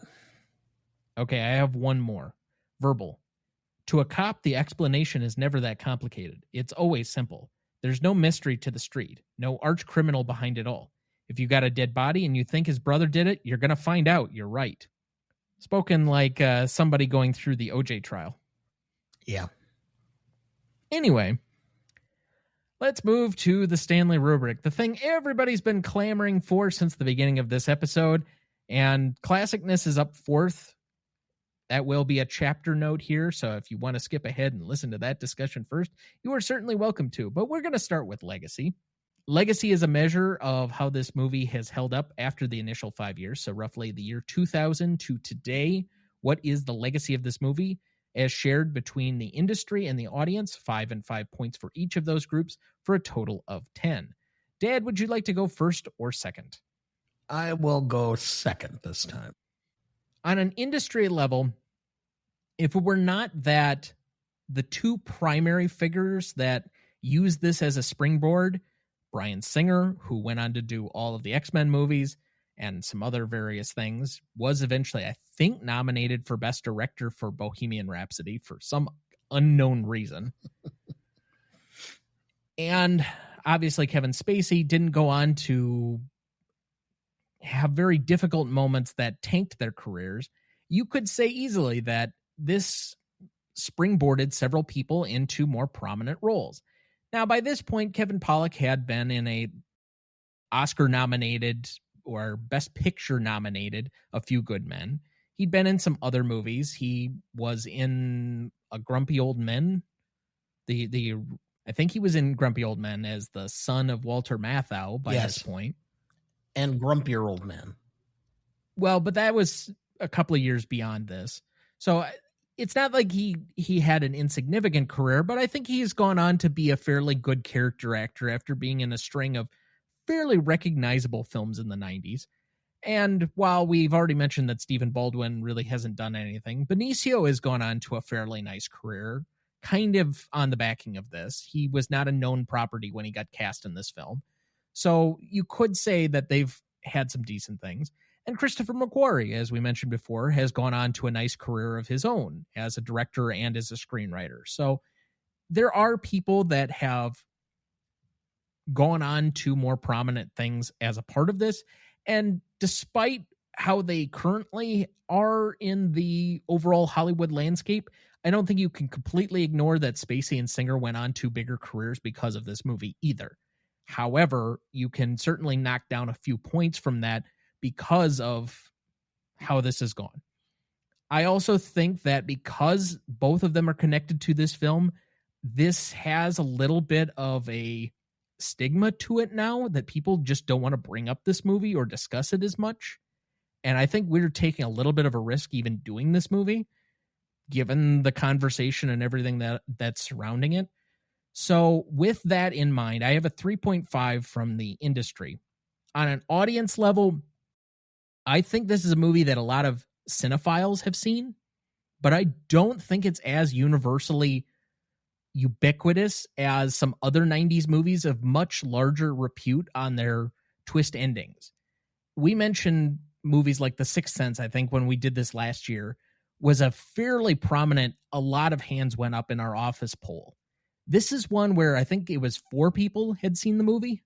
Okay, I have one more. Verbal. To a cop, the explanation is never that complicated. It's always simple. There's no mystery to the street, no arch criminal behind it all. If you got a dead body and you think his brother did it, you're going to find out you're right. Spoken like somebody going through the OJ trial. Yeah. Anyway, let's move to the Stanley Rubric, the thing everybody's been clamoring for since the beginning of this episode. And Classicness is up fourth. That will be a chapter note here, so if you want to skip ahead and listen to that discussion first, you are certainly welcome to. But we're going to start with Legacy. Legacy is a measure of how this movie has held up after the initial 5 years, so roughly the year 2000 to today. What is the legacy of this movie as shared between the industry and the audience? 5 and 5 points for each of those groups for a total of 10. Dad, would you like to go first or second? I will go second this time. On an industry level, if it were not that the two primary figures that use this as a springboard, Bryan Singer, who went on to do all of the X-Men movies and some other various things, was eventually, I think, nominated for Best Director for Bohemian Rhapsody for some unknown reason. And obviously Kevin Spacey didn't go on to have very difficult moments that tanked their careers. You could say easily that this springboarded several people into more prominent roles. Now, by this point, Kevin Pollack had been in a Oscar-nominated or Best Picture-nominated A Few Good Men. He'd been in some other movies. He was in A Grumpy Old Men. I think he was in Grumpy Old Men as the son of Walter Matthau by this point. And Grumpier Old Men. Well, but that was a couple of years beyond this. So it's not like he had an insignificant career, but I think he's gone on to be a fairly good character actor after being in a string of fairly recognizable films in the 90s. And while we've already mentioned that Stephen Baldwin really hasn't done anything, Benicio has gone on to a fairly nice career, kind of on the backing of this. He was not a known property when he got cast in this film. So you could say that they've had some decent things. And Christopher McQuarrie, as we mentioned before, has gone on to a nice career of his own as a director and as a screenwriter. So there are people that have gone on to more prominent things as a part of this. And despite how they currently are in the overall Hollywood landscape, I don't think you can completely ignore that Spacey and Singer went on to bigger careers because of this movie either. However, you can certainly knock down a few points from that because of how this has gone. I also think that because both of them are connected to this film, this has a little bit of a stigma to it now that people just don't want to bring up this movie or discuss it as much. And I think we're taking a little bit of a risk even doing this movie, given the conversation and everything that's surrounding it. So with that in mind, I have a 3.5 from the industry. On an audience level, I think this is a movie that a lot of cinephiles have seen, but I don't think it's as universally ubiquitous as some other 90s movies of much larger repute on their twist endings. We mentioned movies like The Sixth Sense, I think, when we did this last year, was a fairly prominent, a lot of hands went up in our office poll. This is one where I think it was 4 people had seen the movie.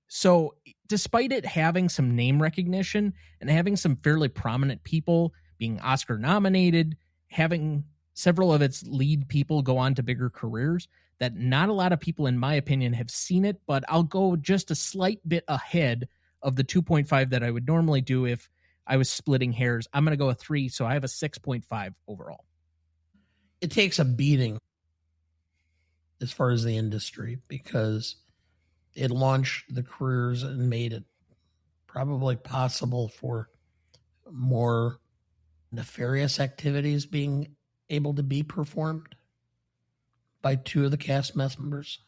So despite it having some name recognition and having some fairly prominent people being Oscar nominated, having several of its lead people go on to bigger careers, that not a lot of people, in my opinion, have seen it, but I'll go just a slight bit ahead of the 2.5 that I would normally do if I was splitting hairs. I'm going to go a 3, so I have a 6.5 overall. It takes a beating as far as the industry because it launched the careers and made it probably possible for more nefarious activities being able to be performed. by two of the cast members.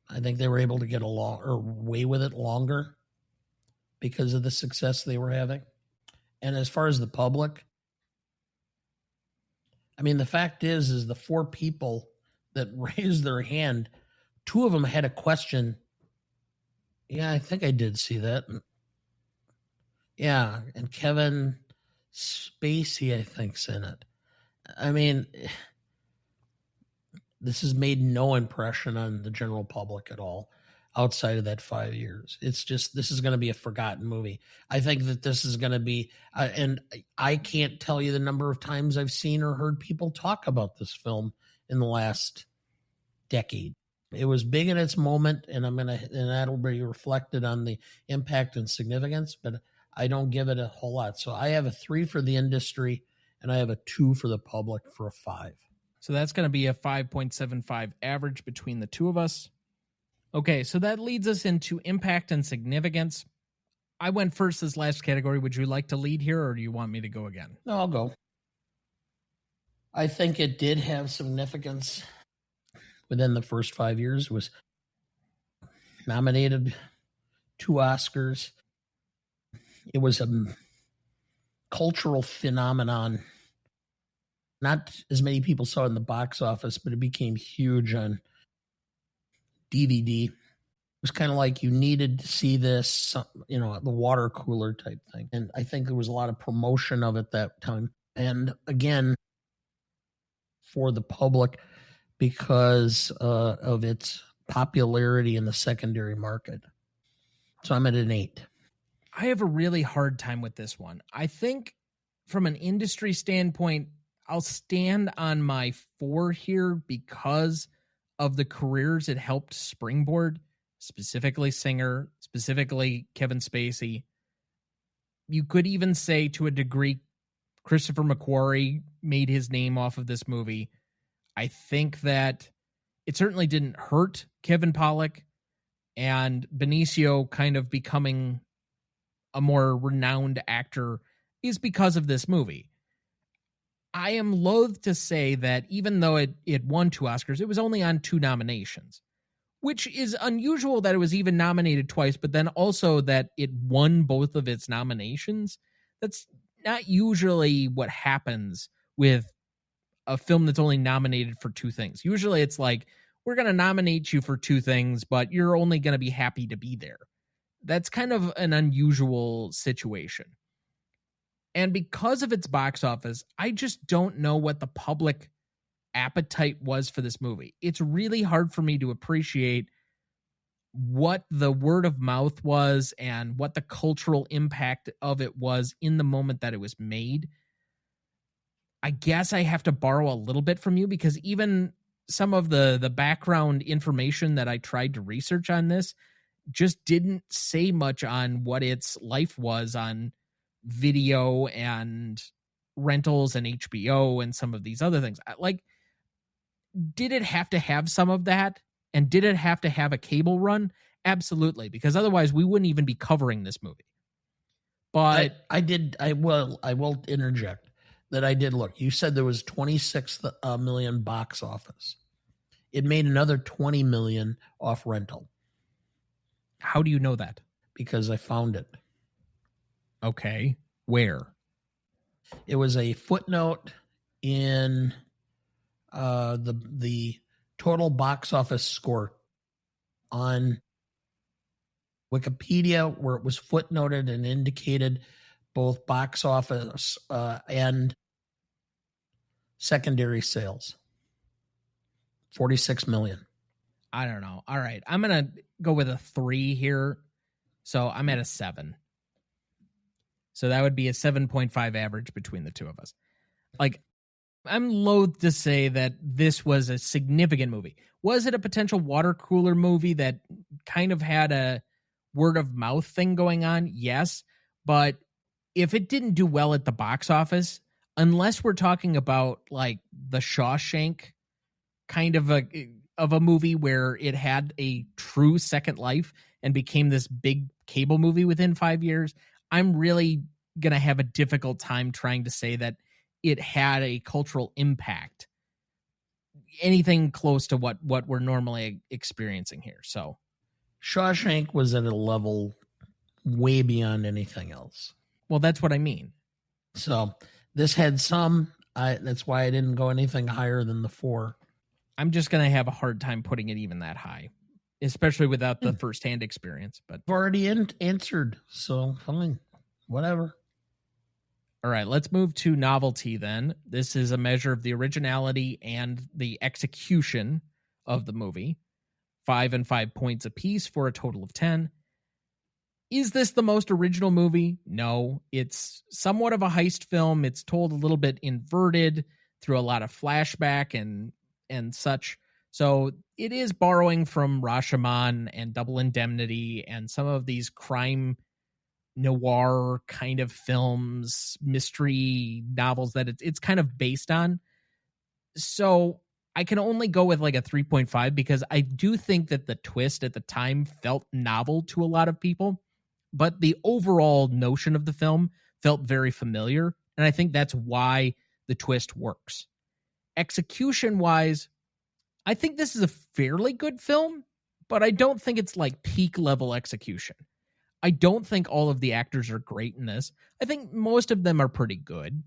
I think they were able to get away with it longer because of the success they were having. And as far as the public, I mean, the fact is the four people that raised their hand, two of them had a question. Yeah, I think I did see that. Yeah, and Kevin Spacey, I think's in it. I mean, this has made no impression on the general public at all outside of that 5 years. It's just, this is going to be a forgotten movie. I think that this is going to be, and I can't tell you the number of times I've seen or heard people talk about this film in the last decade. It was big in its moment, and that'll be reflected on the impact and significance, but I don't give it a whole lot. So I have a 3 for the industry, and I have a 2 for the public for a 5. So that's going to be a 5.75 average between the two of us. Okay, so that leads us into impact and significance. I went first this last category. Would you like to lead here, or do you want me to go again? No, I'll go. I think it did have significance within the first 5 years. It was nominated 2 Oscars. It was a cultural phenomenon. Not as many people saw it in the box office, but it became huge on DVD. It was kind of like you needed to see this, the water cooler type thing. And I think there was a lot of promotion of it that time. And again, for the public, because of its popularity in the secondary market. So I'm at an 8. I have a really hard time with this one. I think from an industry standpoint, I'll stand on my 4 here because of the careers it helped springboard, specifically Singer, specifically Kevin Spacey. You could even say to a degree, Christopher McQuarrie made his name off of this movie. I think that it certainly didn't hurt Kevin Pollack, and Benicio kind of becoming a more renowned actor is because of this movie. I am loath to say that even though it won 2 Oscars, it was only on 2 nominations, which is unusual that it was even nominated twice, but then also that it won both of its nominations. That's not usually what happens with a film that's only nominated for 2 things. Usually it's like, we're going to nominate you for 2 things, but you're only going to be happy to be there. That's kind of an unusual situation. And because of its box office, I just don't know what the public appetite was for this movie. It's really hard for me to appreciate what the word of mouth was and what the cultural impact of it was in the moment that it was made. I guess I have to borrow a little bit from you, because even some of the background information that I tried to research on this just didn't say much on what its life was on video and rentals and HBO and some of these other things. Like, did it have to have some of that? And did it have to have a cable run? Absolutely, because otherwise we wouldn't even be covering this movie. But I will interject that I did look. You said there was 26 million box office. It made another 20 million off rental. How do you know that? Because I found it. Okay. Where? It was a footnote in the total box office score on Wikipedia, where it was footnoted and indicated both box office and secondary sales. 46 million. I don't know. All right. I'm going to go with a 3 here. So I'm at a 7. So that would be a 7.5 average between the two of us. Like, I'm loath to say that this was a significant movie. Was it a potential water cooler movie that kind of had a word of mouth thing going on? Yes. But if it didn't do well at the box office, unless we're talking about like The Shawshank kind of a movie where it had a true second life and became this big cable movie within 5 years, I'm really going to have a difficult time trying to say that it had a cultural impact. anything close to what we're normally experiencing here. So Shawshank was at a level way beyond anything else. Well, that's what I mean. So this had some. That's why I didn't go anything higher than the 4. I'm just going to have a hard time putting it even that high, especially without the firsthand experience. But I've already answered, so fine, whatever. All right, let's move to novelty then. This is a measure of the originality and the execution of the movie. 5 and 5 points apiece for a total of 10. Is this the most original movie? No. It's somewhat of a heist film. It's told a little bit inverted through a lot of flashback and such. So it is borrowing from Rashomon and Double Indemnity and some of these crime noir kind of films, mystery novels that it's kind of based on. So I can only go with like a 3.5 because I do think that the twist at the time felt novel to a lot of people, but the overall notion of the film felt very familiar, and I think that's why the twist works. Execution-wise, I think this is a fairly good film, but I don't think it's like peak level execution. I don't think all of the actors are great in this. I think most of them are pretty good,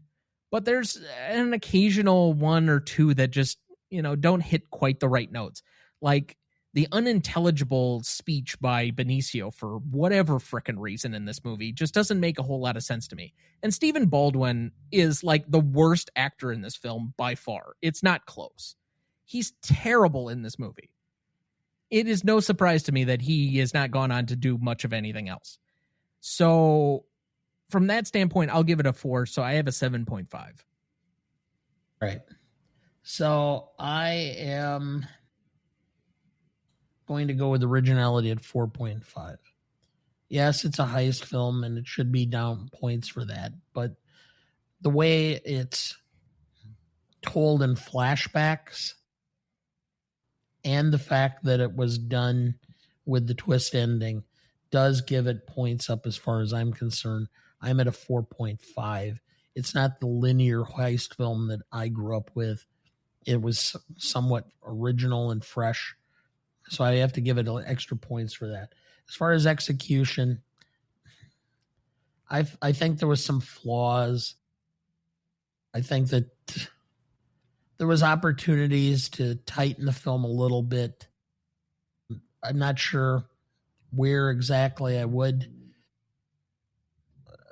but there's an occasional one or two that just, don't hit quite the right notes. Like the unintelligible speech by Benicio for whatever frickin' reason in this movie just doesn't make a whole lot of sense to me. And Stephen Baldwin is like the worst actor in this film by far. It's not close. He's terrible in this movie. It is no surprise to me that he has not gone on to do much of anything else. So from that standpoint, I'll give it a 4. So I have a 7.5. Right. So I am going to go with originality at 4.5. Yes, it's a heist film and it should be down points for that. But the way it's told in flashbacks and the fact that it was done with the twist ending does give it points up as far as I'm concerned. I'm at a 4.5. It's not the linear heist film that I grew up with. It was somewhat original and fresh. So I have to give it extra points for that. As far as execution, I think there was some flaws. I think that there was opportunities to tighten the film a little bit. I'm not sure where exactly I would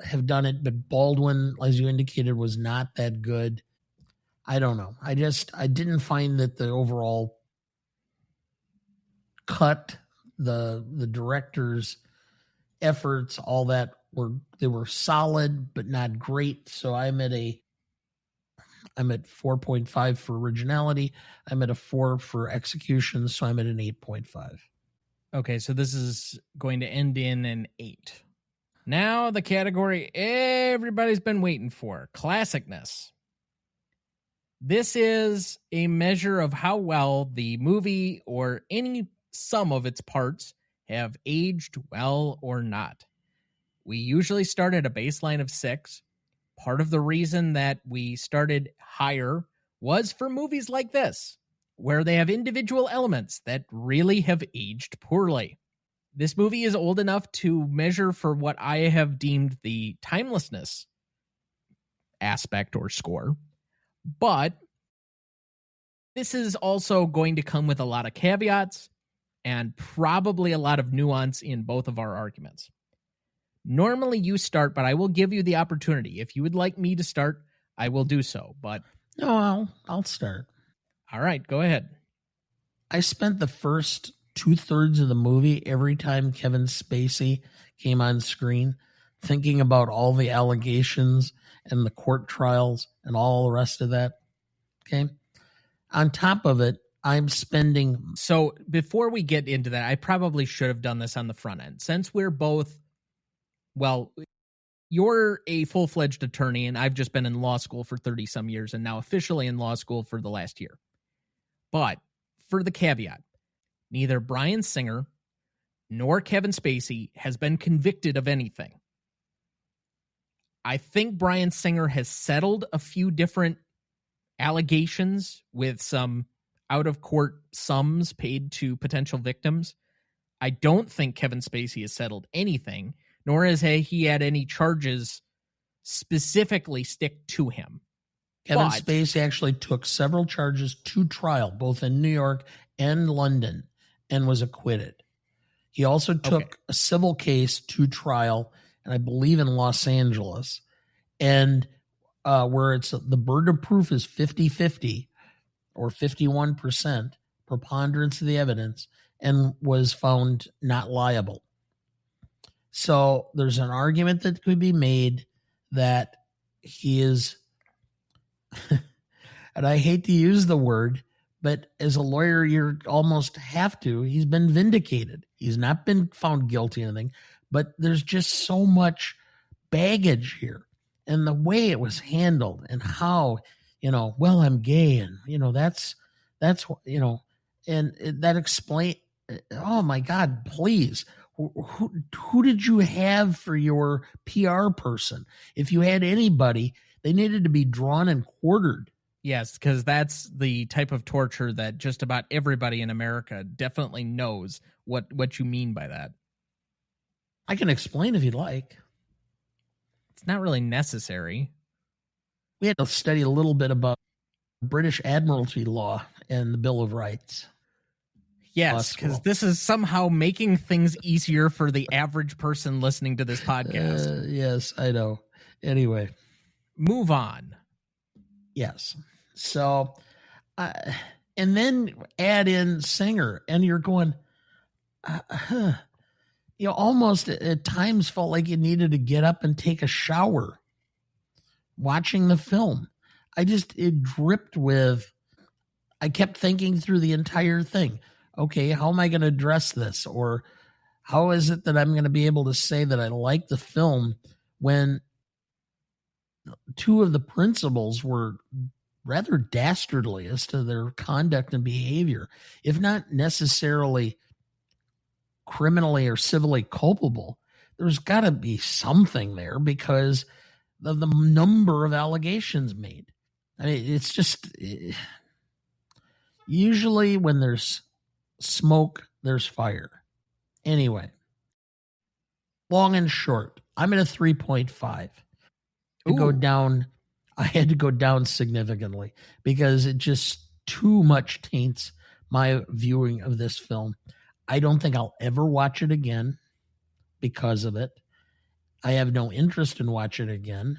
have done it, but Baldwin, as you indicated, was not that good. I don't know. I didn't find that the overall cut, the director's efforts, all that they were solid but not great. So I'm at 4.5 for originality. I'm at a 4 for execution, so I'm at an 8.5. Okay, so this is going to end in an 8. Now the category everybody's been waiting for, classicness. This is a measure of how well the movie or any sum of its parts have aged well or not. We usually start at a baseline of 6. Part of the reason that we started higher was for movies like this, where they have individual elements that really have aged poorly. This movie is old enough to measure for what I have deemed the timelessness aspect or score, but this is also going to come with a lot of caveats and probably a lot of nuance in both of our arguments. Normally you start, but I will give you the opportunity. If you would like me to start, I will do so. But no, I'll start. All right, go ahead. I spent the first 2/3 of the movie every time Kevin Spacey came on screen thinking about all the allegations and the court trials and all the rest of that. Okay. On top of it, I'm spending. So before we get into that, I probably should have done this on the front end. Since we're both, well, you're a full-fledged attorney and I've just been in law school for 30 some years and now officially in law school for the last year. But for the caveat, neither Bryan Singer nor Kevin Spacey has been convicted of anything. I think Bryan Singer has settled a few different allegations with some out of court sums paid to potential victims. I don't think Kevin Spacey has settled anything, nor has he had any charges specifically stick to him. Kevin Spacey actually took several charges to trial, both in New York and London, and was acquitted. He also took a civil case to trial, and I believe in Los Angeles, and where it's the burden of proof is 50-50 or 51% preponderance of the evidence, and was found not liable. So there's an argument that could be made that he is, and I hate to use the word, but as a lawyer, you almost have to. He's been vindicated. He's not been found guilty of anything, but there's just so much baggage here. And the way it was handled and how, well, I'm gay and, that's, and that explain. Oh my God, please. Who did you have for your PR person? If you had anybody, they needed to be drawn and quartered. Yes, because that's the type of torture that just about everybody in America definitely knows what you mean by that. I can explain if you'd like. It's not really necessary. We had to study a little bit about British Admiralty law and the Bill of Rights. Yes, because this is somehow making things easier for the average person listening to this podcast. Yes, I know. Anyway. Move on. Yes. So, and then add in Singer, and you're going, almost at times felt like you needed to get up and take a shower watching the film. It dripped with, I kept thinking through the entire thing. Okay, how am I going to address this? Or how is it that I'm going to be able to say that I like the film when two of the principals were rather dastardly as to their conduct and behavior, if not necessarily criminally or civilly culpable? There's got to be something there because of the number of allegations made. I mean, it's just usually when there's smoke, there's fire. Anyway, long and short, I'm at a 3.5. I had to go down significantly because it just too much taints my viewing of this film. I don't think I'll ever watch it again because of it. I have no interest in watching it again.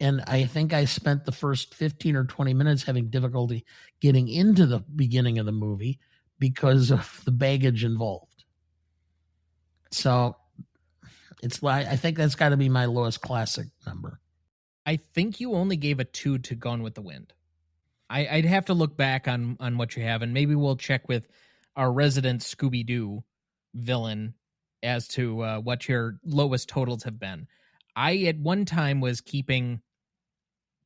And I think I spent the first 15 or 20 minutes having difficulty getting into the beginning of the movie because of the baggage involved. So I think that's got to be my lowest classic number. I think you only gave a 2 to Gone with the Wind. I'd have to look back on what you have, and maybe we'll check with our resident Scooby-Doo villain as to what your lowest totals have been. I, at one time, was keeping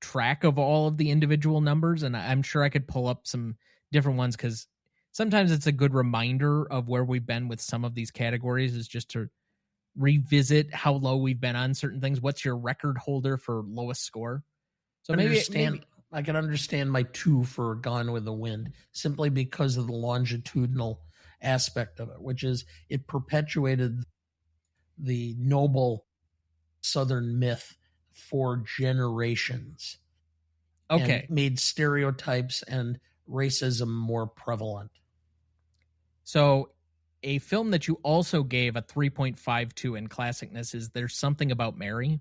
track of all of the individual numbers, and I'm sure I could pull up some different ones because sometimes it's a good reminder of where we've been with some of these categories, is just to revisit how low we've been on certain things. What's your record holder for lowest score? So maybe I can understand my 2 for Gone with the Wind simply because of the longitudinal aspect of it, which is it perpetuated the noble Southern myth for generations. Okay. And made stereotypes and racism more prevalent. So a film that you also gave a 3.52 in Classicness is There's Something About Mary.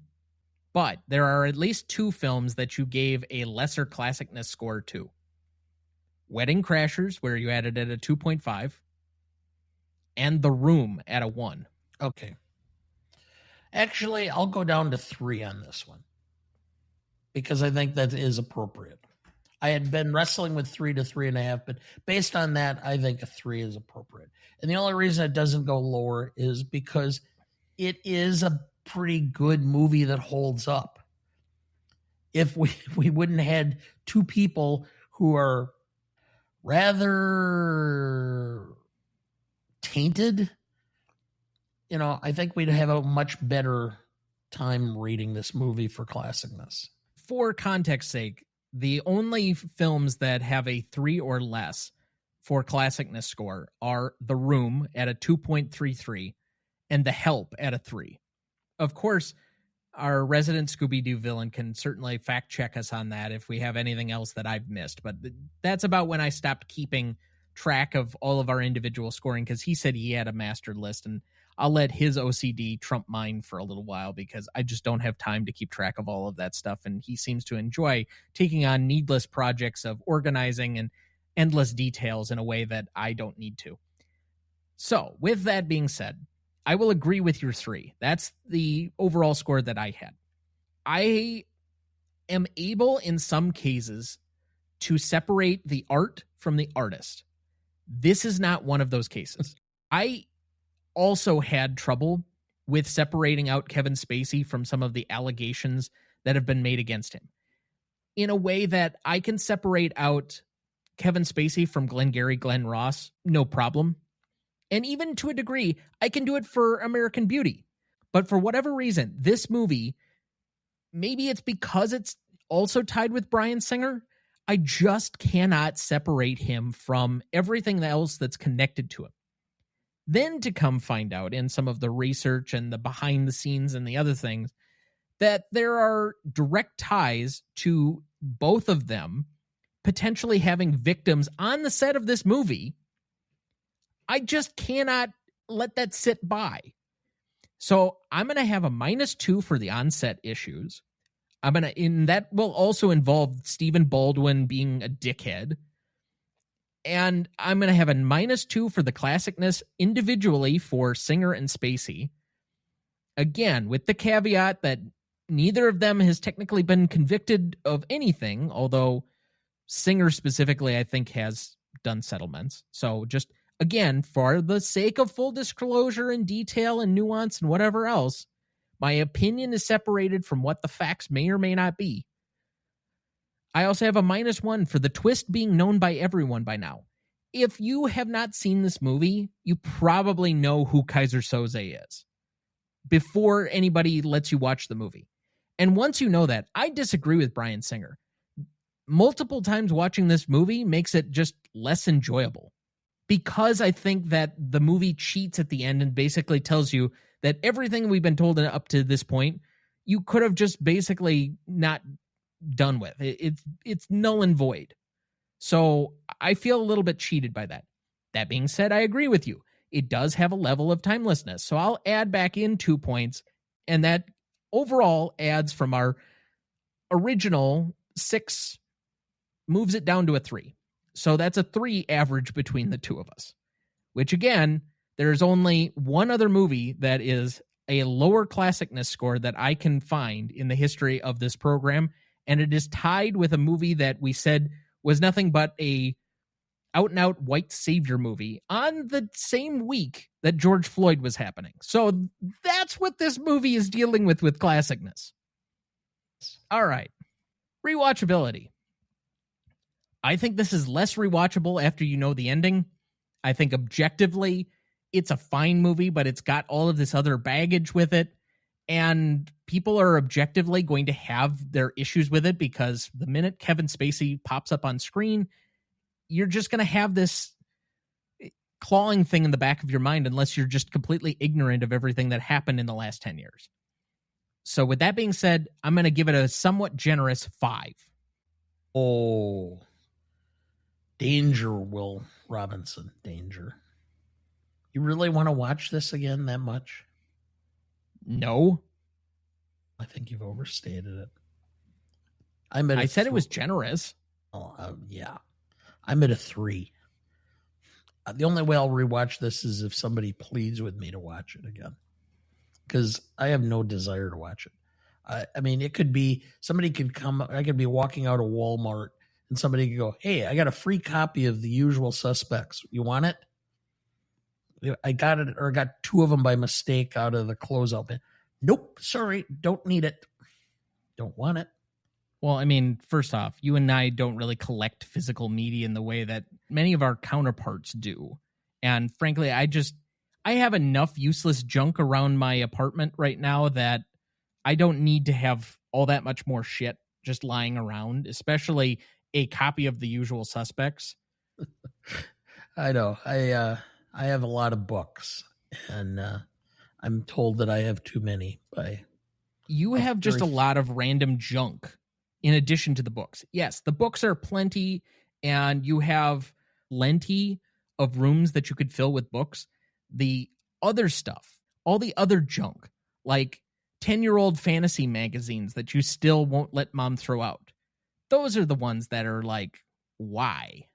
But there are at least 2 films that you gave a lesser Classicness score to. Wedding Crashers, where you added it at a 2.5, and The Room at a 1. Okay. Actually, I'll go down to 3 on this one because I think that is appropriate. I had been wrestling with 3 to 3.5, but based on that, I think a 3 is appropriate. And the only reason it doesn't go lower is because it is a pretty good movie that holds up. If we wouldn't had 2 people who are rather tainted, I think we'd have a much better time reading this movie for Classicness. For context's sake, the only films that have a 3 or less for Classicness score are The Room at a 2.33 and The Help at a 3. Of course, our resident Scooby-Doo villain can certainly fact check us on that if we have anything else that I've missed. But that's about when I stopped keeping track of all of our individual scoring, because he said he had a master list, and I'll let his OCD trump mine for a little while because I just don't have time to keep track of all of that stuff. And he seems to enjoy taking on needless projects of organizing and endless details in a way that I don't need to. So with that being said, I will agree with your 3. That's the overall score that I had. I am able in some cases to separate the art from the artist. This is not one of those cases. I also had trouble with separating out Kevin Spacey from some of the allegations that have been made against him, in a way that I can separate out Kevin Spacey from Glengarry Glen Ross, no problem. And even to a degree, I can do it for American Beauty. But for whatever reason, this movie, maybe it's because it's also tied with Bryan Singer, I just cannot separate him from everything else that's connected to him. Then to come find out in some of the research and the behind the scenes and the other things that there are direct ties to both of them potentially having victims on the set of this movie, I just cannot let that sit by. So I'm going to have a -2 for the onset issues. And that will also involve Stephen Baldwin being a dickhead. And I'm going to have a -2 for the Classicness individually for Singer and Spacey. Again, with the caveat that neither of them has technically been convicted of anything, although Singer specifically, I think, has done settlements. So just, again, for the sake of full disclosure and detail and nuance and whatever else, my opinion is separated from what the facts may or may not be. I also have a -1 for the twist being known by everyone by now. If you have not seen this movie, you probably know who Keyser Söze is before anybody lets you watch the movie. And once you know that, I disagree with Bryan Singer. Multiple times watching this movie makes it just less enjoyable, because I think that the movie cheats at the end and basically tells you that everything we've been told up to this point, you could have just basically not done with. It's null and void. So I feel a little bit cheated by that. That being said, I agree with you. It does have a level of timelessness. So I'll add back in 2 points, and that overall adds from our original 6, moves it down to a 3. So that's a 3 average between the two of us, which again, there's only one other movie that is a lower Classicness score that I can find in the history of this program, and it is tied with a movie that we said was nothing but a out-and-out white savior movie on the same week that George Floyd was happening. So that's what this movie is dealing with Classicness. All right. Rewatchability. I think this is less rewatchable after you know the ending. I think objectively, it's a fine movie, but it's got all of this other baggage with it. And people are objectively going to have their issues with it, because the minute Kevin Spacey pops up on screen, you're just going to have this clawing thing in the back of your mind unless you're just completely ignorant of everything that happened in the last 10 years. So with that being said, I'm going to give it a somewhat generous 5. Oh, danger, Will Robinson, danger. You really want to watch this again that much? No. I think you've overstated it. I said it was generous. Oh, yeah. I'm at a 3. The only way I'll rewatch this is if somebody pleads with me to watch it again, because I have no desire to watch it. I mean, it could be somebody could come. I could be walking out of Walmart and somebody could go, "Hey, I got a free copy of The Usual Suspects. You want it?" I got it, or got 2 of them by mistake out of the closeout bin. Nope, sorry, don't need it. Don't want it. Well, I mean, first off, you and I don't really collect physical media in the way that many of our counterparts do. And frankly, I have enough useless junk around my apartment right now that I don't need to have all that much more shit just lying around, especially a copy of The Usual Suspects. I know. I have a lot of books, and I'm told that I have too many. You have just a lot of random junk in addition to the books. Yes, the books are plenty, and you have plenty of rooms that you could fill with books. The other stuff, all the other junk, like 10-year-old fantasy magazines that you still won't let mom throw out. Those are the ones that are like, why?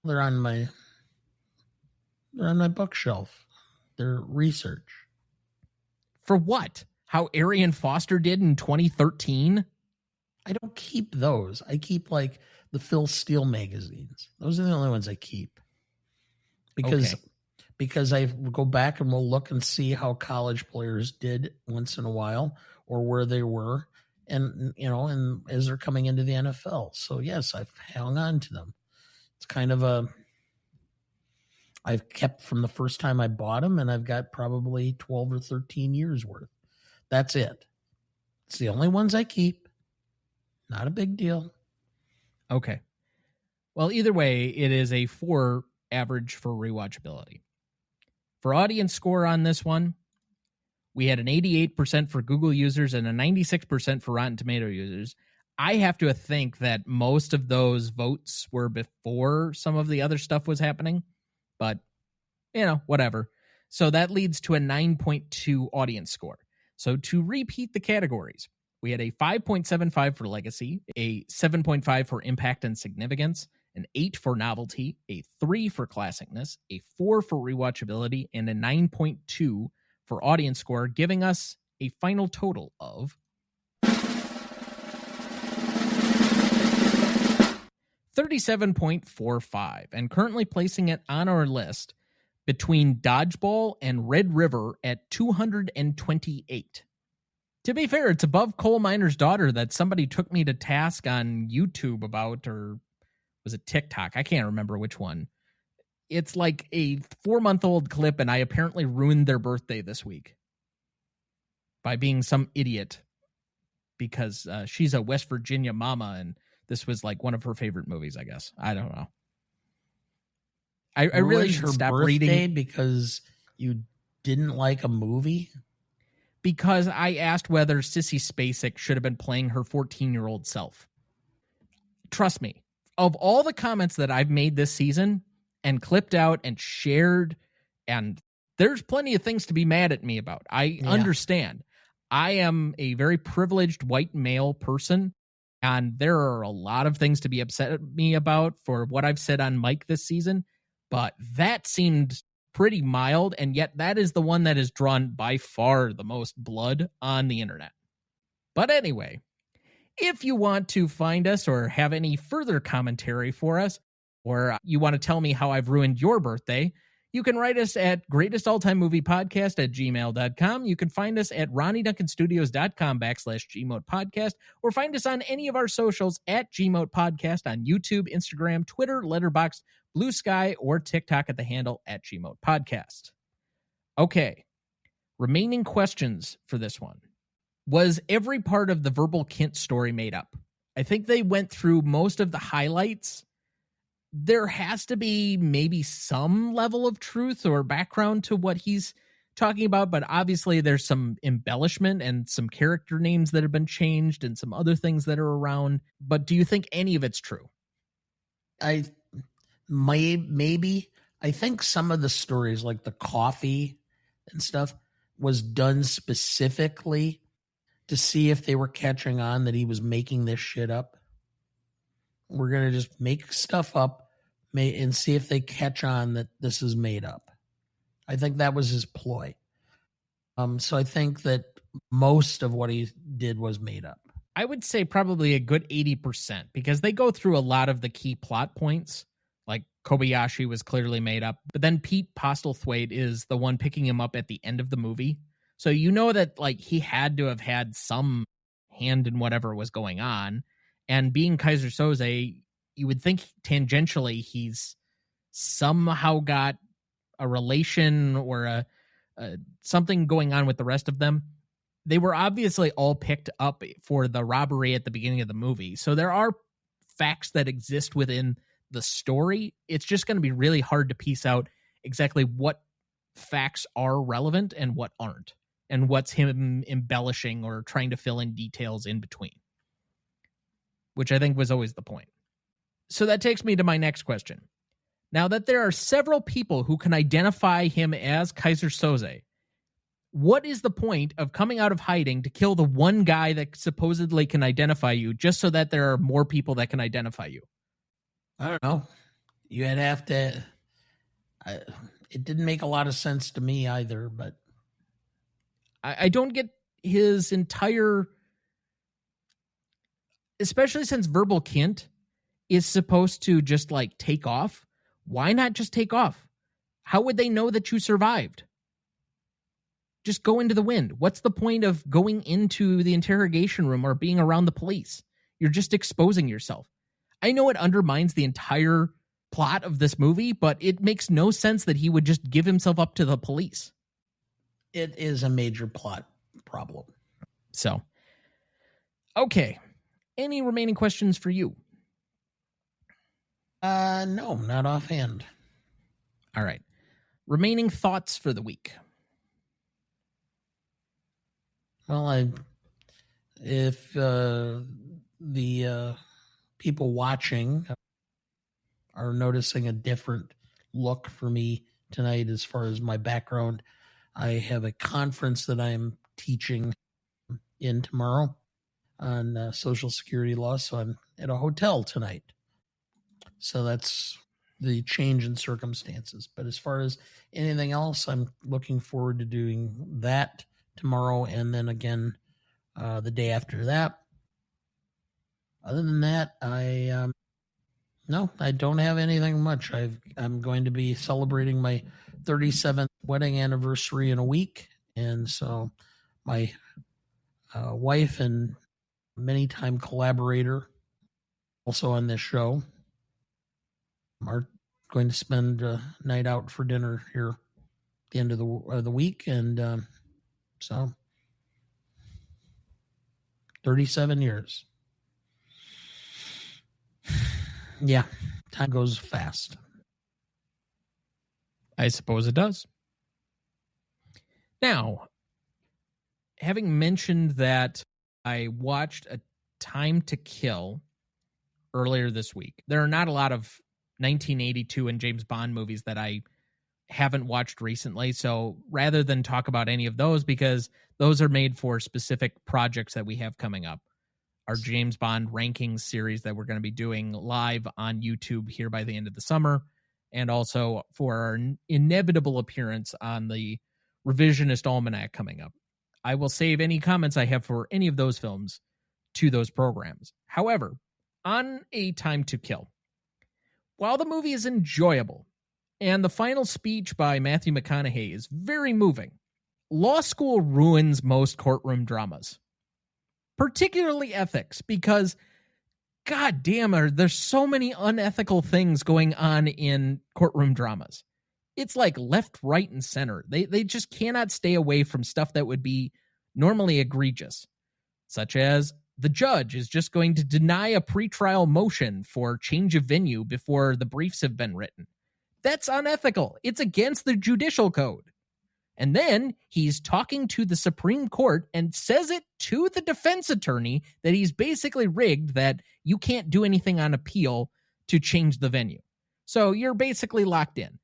They're on my bookshelf. They're research. For what? How Arian Foster did in 2013? I don't keep those. I keep like the Phil Steele magazines. Those are the only ones I keep. Because I go back and we'll look and see how college players did once in a while or where they were, and and as they're coming into the NFL. So yes, I've hung on to them. It's kind of I've kept from the first time I bought them, and I've got probably 12 or 13 years worth. That's it. It's the only ones I keep. Not a big deal. Okay. Well, either way, it is a 4 average for rewatchability. For audience score on this one, we had an 88% for Google users and a 96% for Rotten Tomato users. I have to think that most of those votes were before some of the other stuff was happening, but whatever. So that leads to a 9.2 audience score. So to repeat the categories, we had a 5.75 for legacy, a 7.5 for impact and significance, an 8 for novelty, a 3 for classicness, a 4 for rewatchability, and a 9.2 for audience score, giving us a final total of 37.45, and currently placing it on our list between Dodgeball and Red River at 228. To be fair, it's above Coal Miner's Daughter that somebody took me to task on YouTube about, or was it TikTok? I can't remember which one. It's like a 4-month-old clip, and I apparently ruined their birthday this week by being some idiot because she's a West Virginia mama, and this was like one of her favorite movies, I guess. I don't know. I really should stop reading because you didn't like a movie. Because I asked whether Sissy Spacek should have been playing her 14-year-old self. Trust me, of all the comments that I've made this season and clipped out and shared, and there's plenty of things to be mad at me about. I understand. I am a very privileged white male person, and there are a lot of things to be upset at me about for what I've said on Mike this season, but that seemed pretty mild, and yet that is the one that has drawn by far the most blood on the internet. But anyway, if you want to find us or have any further commentary for us, or you want to tell me how I've ruined your birthday, you can write us at greatestaltimemoviepodcast@gmail.com. You can find us at ronnieduncanstudios.com/gmodepodcast, or find us on any of our socials at gmodepodcast on YouTube, Instagram, Twitter, Letterboxd, Blue Sky, or TikTok at the handle at gmodepodcast. Okay, remaining questions for this one. Was every part of the verbal Kint story made up? I think they went through most of the highlights. There has to be maybe some level of truth or background to what he's talking about, but obviously there's some embellishment and some character names that have been changed and some other things that are around. But do you think any of it's true? Maybe. I think some of the stories, like the coffee and stuff, was done specifically to see if they were catching on that he was making this shit up. We're going to just make stuff up and see if they catch on that this is made up. I think that was his ploy. So I think that most of what he did was made up. I would say probably a good 80%, because they go through a lot of the key plot points. Like Kobayashi was clearly made up, but then Pete Postlethwaite is the one picking him up at the end of the movie. So you know that like he had to have had some hand in whatever was going on. And being Keyser Söze, you would think tangentially he's somehow got a relation or a something going on with the rest of them. They were obviously all picked up for the robbery at the beginning of the movie. So there are facts that exist within the story, it's just going to be really hard to piece out exactly what facts are relevant and what aren't, and what's him embellishing or trying to fill in details in between, which I think was always the point. So that takes me to my next question. Now that there are several people who can identify him as Keyser Söze, what is the point of coming out of hiding to kill the one guy that supposedly can identify you just so that there are more people that can identify you? I don't know. You'd have to... it didn't make a lot of sense to me either, but... I don't get his entire... Especially since verbal Kint is supposed to just, like, take off. Why not just take off? How would they know that you survived? Just go into the wind. What's the point of going into the interrogation room or being around the police? You're just exposing yourself. I know it undermines the entire plot of this movie, but it makes no sense that he would just give himself up to the police. It is a major plot problem. So, okay. Any remaining questions for you? No, not offhand. All right. Remaining thoughts for the week. Well, if the people watching are noticing a different look for me tonight as far as my background, I have a conference that I'm teaching in tomorrow on Social Security law, so I'm at a hotel tonight. So that's the change in circumstances. But as far as anything else, I'm looking forward to doing that tomorrow and then again the day after that. Other than that, I don't have anything much. I'm going to be celebrating my 37th wedding anniversary in a week, and so my wife and many-time collaborator, also on this show, are going to spend a night out for dinner here at the end of the week, and so 37 years. Yeah, time goes fast. I suppose it does. Now, having mentioned that I watched A Time to Kill earlier this week, there are not a lot of 1982 and James Bond movies that I haven't watched recently. So rather than talk about any of those, because those are made for specific projects that we have coming up, our James Bond rankings series that we're going to be doing live on YouTube here by the end of the summer, and also for our inevitable appearance on the Revisionist Almanac coming up. I will save any comments I have for any of those films to those programs. However, on A Time to Kill, while the movie is enjoyable, and the final speech by Matthew McConaughey is very moving, law school ruins most courtroom dramas. Particularly ethics, because god damn, there's so many unethical things going on in courtroom dramas. It's like left, right, and center. They just cannot stay away from stuff that would be normally egregious, such as the judge is just going to deny a pretrial motion for change of venue before the briefs have been written. That's unethical. It's against the judicial code. And then he's talking to the Supreme Court and says it to the defense attorney that he's basically rigged, that you can't do anything on appeal to change the venue. So you're basically locked in.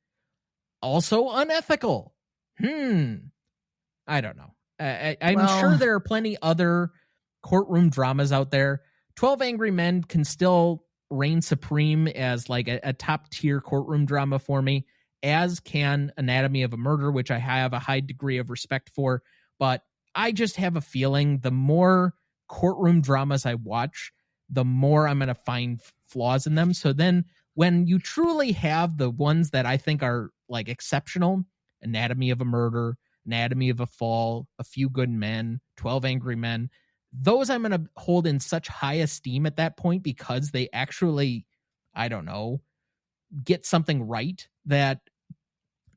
Also unethical. I don't know. I'm sure there are plenty other courtroom dramas out there. 12 Angry Men can still reign supreme as like a top tier courtroom drama for me, as can Anatomy of a Murder, which I have a high degree of respect for. But I just have a feeling the more courtroom dramas I watch, the more I'm going to find flaws in them. So then when you truly have the ones that I think are like exceptional, Anatomy of a Murder, Anatomy of a Fall, A Few Good Men, 12 Angry Men, those I'm going to hold in such high esteem at that point because they actually, I don't know, get something right, that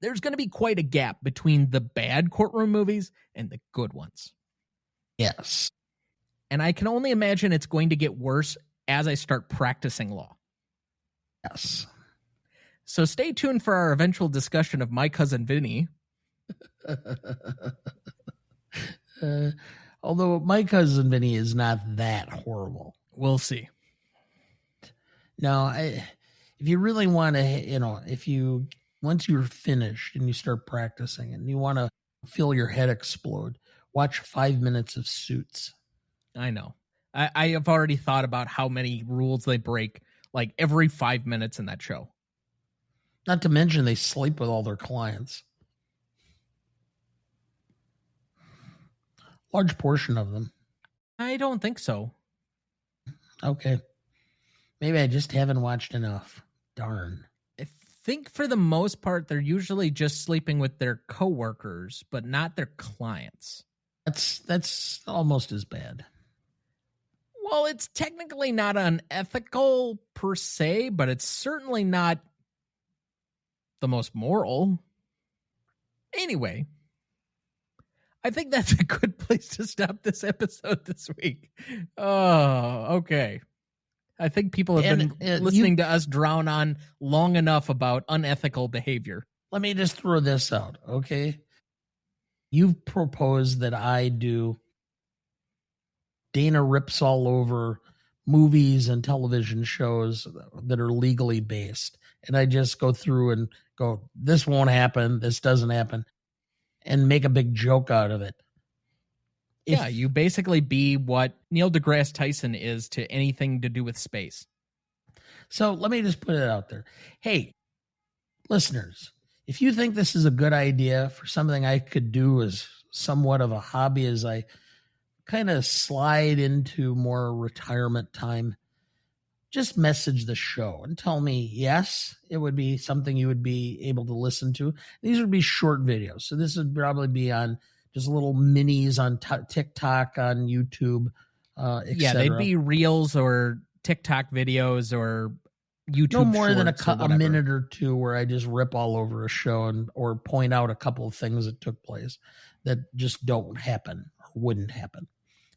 there's going to be quite a gap between the bad courtroom movies and the good ones. Yes. And I can only imagine it's going to get worse as I start practicing law. Yes. So stay tuned for our eventual discussion of My Cousin Vinny. Although My Cousin Vinny is not that horrible. We'll see. No, if you really want to, once you're finished and you start practicing and you want to feel your head explode, watch 5 minutes of Suits. I know. I have already thought about how many rules they break, like every 5 minutes in that show. Not to mention they sleep with all their clients. Large portion of them. I don't think so. Okay. Maybe I just haven't watched enough. Darn. I think for the most part, they're usually just sleeping with their coworkers, but not their clients. That's almost as bad. Well, it's technically not unethical per se, but it's certainly not the most moral. Anyway, I think that's a good place to stop this episode this week. Oh, okay. I think people have been listening to us drown on long enough about unethical behavior. Let me just throw this out, okay? You've proposed that I do Dana rips all over movies and television shows that are legally based. And I just go through and go, this won't happen, this doesn't happen, and make a big joke out of it. Yeah, you basically be what Neil deGrasse Tyson is to anything to do with space. So let me just put it out there. Hey, listeners, if you think this is a good idea for something I could do as somewhat of a hobby as I kind of slide into more retirement time, just message the show and tell me, yes, it would be something you would be able to listen to. These would be short videos. So this would probably be on just little minis on TikTok, on YouTube, yeah, they'd be reels or TikTok videos or YouTube. No more than a minute or two where I just rip all over a show or point out a couple of things that took place that just don't happen or wouldn't happen.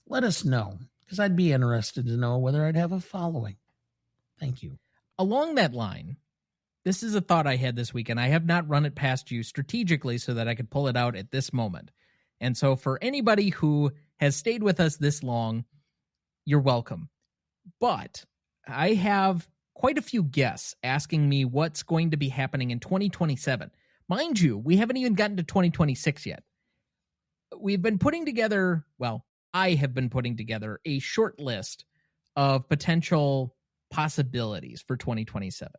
Let us know, because I'd be interested to know whether I'd have a following. Thank you. Along that line, this is a thought I had this week, and I have not run it past you strategically so that I could pull it out at this moment. And so for anybody who has stayed with us this long, you're welcome. But I have quite a few guests asking me what's going to be happening in 2027. Mind you, we haven't even gotten to 2026 yet. We've been putting together, well, I have been putting together a short list of potential possibilities for 2027.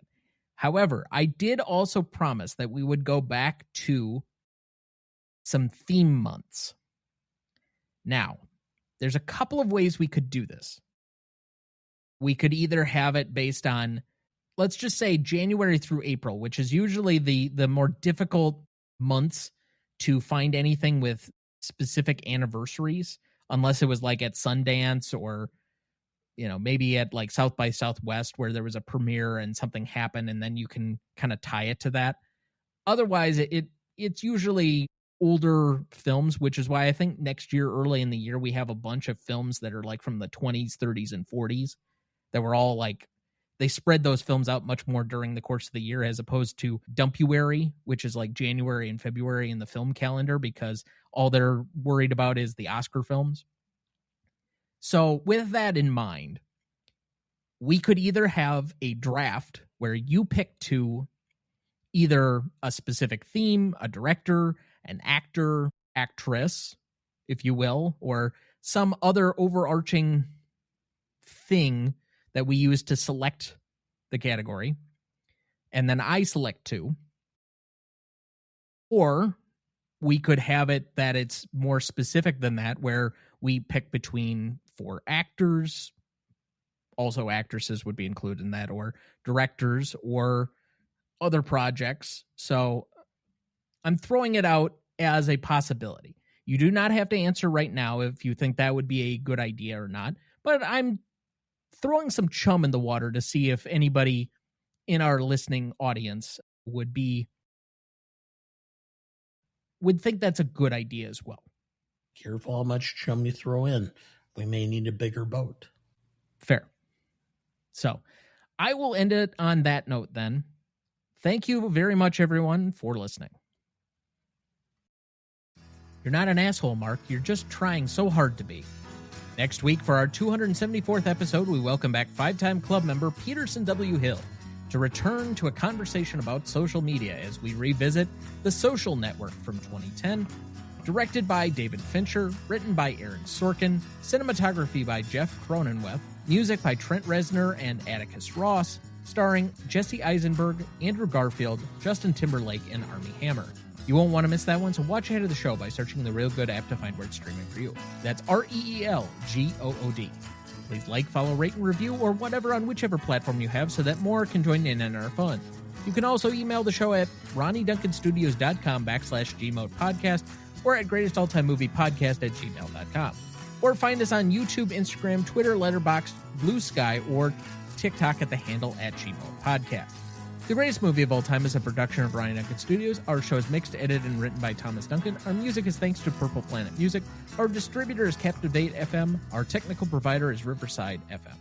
However, I did also promise that we would go back to some theme months. Now, there's a couple of ways we could do this. We could either have it based on, let's just say January through April, which is usually the more difficult months to find anything with specific anniversaries, unless it was like at Sundance or, you know, maybe at like South by Southwest where there was a premiere and something happened and then you can kind of tie it to that. Otherwise, it's usually older films, which is why I think next year, early in the year, we have a bunch of films that are like from the 20s, 30s, and 40s that were all like, they spread those films out much more during the course of the year as opposed to Dumpuary, which is like January and February in the film calendar because all they're worried about is the Oscar films. So with that in mind, we could either have a draft where you pick two, either a specific theme, a director, an actor, actress, if you will, or some other overarching thing that we use to select the category. And then I select two. Or we could have it that it's more specific than that, where we pick between 4 actors, also actresses would be included in that, or directors, or other projects. So I'm throwing it out as a possibility. You do not have to answer right now if you think that would be a good idea or not, but I'm throwing some chum in the water to see if anybody in our listening audience would think that's a good idea as well. Careful how much chum you throw in. We may need a bigger boat. Fair. So I will end it on that note then. Thank you very much, everyone, for listening. You're not an asshole, Mark. You're just trying so hard to be. Next week, for our 274th episode, we welcome back 5-time club member Peterson W. Hill to return to a conversation about social media as we revisit The Social Network from 2010, directed by David Fincher, written by Aaron Sorkin, cinematography by Jeff Cronenweth, music by Trent Reznor and Atticus Ross, starring Jesse Eisenberg, Andrew Garfield, Justin Timberlake, and Armie Hammer. You won't want to miss that one, so watch ahead of the show by searching the Real Good app to find where it's streaming for you. That's REELGOOD. Please like, follow, rate, and review, or whatever on whichever platform you have so that more can join in on our fun. You can also email the show at RonnieDuncanStudios.com/GModePodcast or at greatestalltimemoviepodcast@gmail.com. Or find us on YouTube, Instagram, Twitter, Letterboxd, Blue Sky, or TikTok at the handle @GModePodcast. The Greatest Movie of All Time is a production of Bryan Duncan Studios. Our show is mixed, edited, and written by Thomas Duncan. Our music is thanks to Purple Planet Music. Our distributor is Captivate FM. Our technical provider is Riverside FM.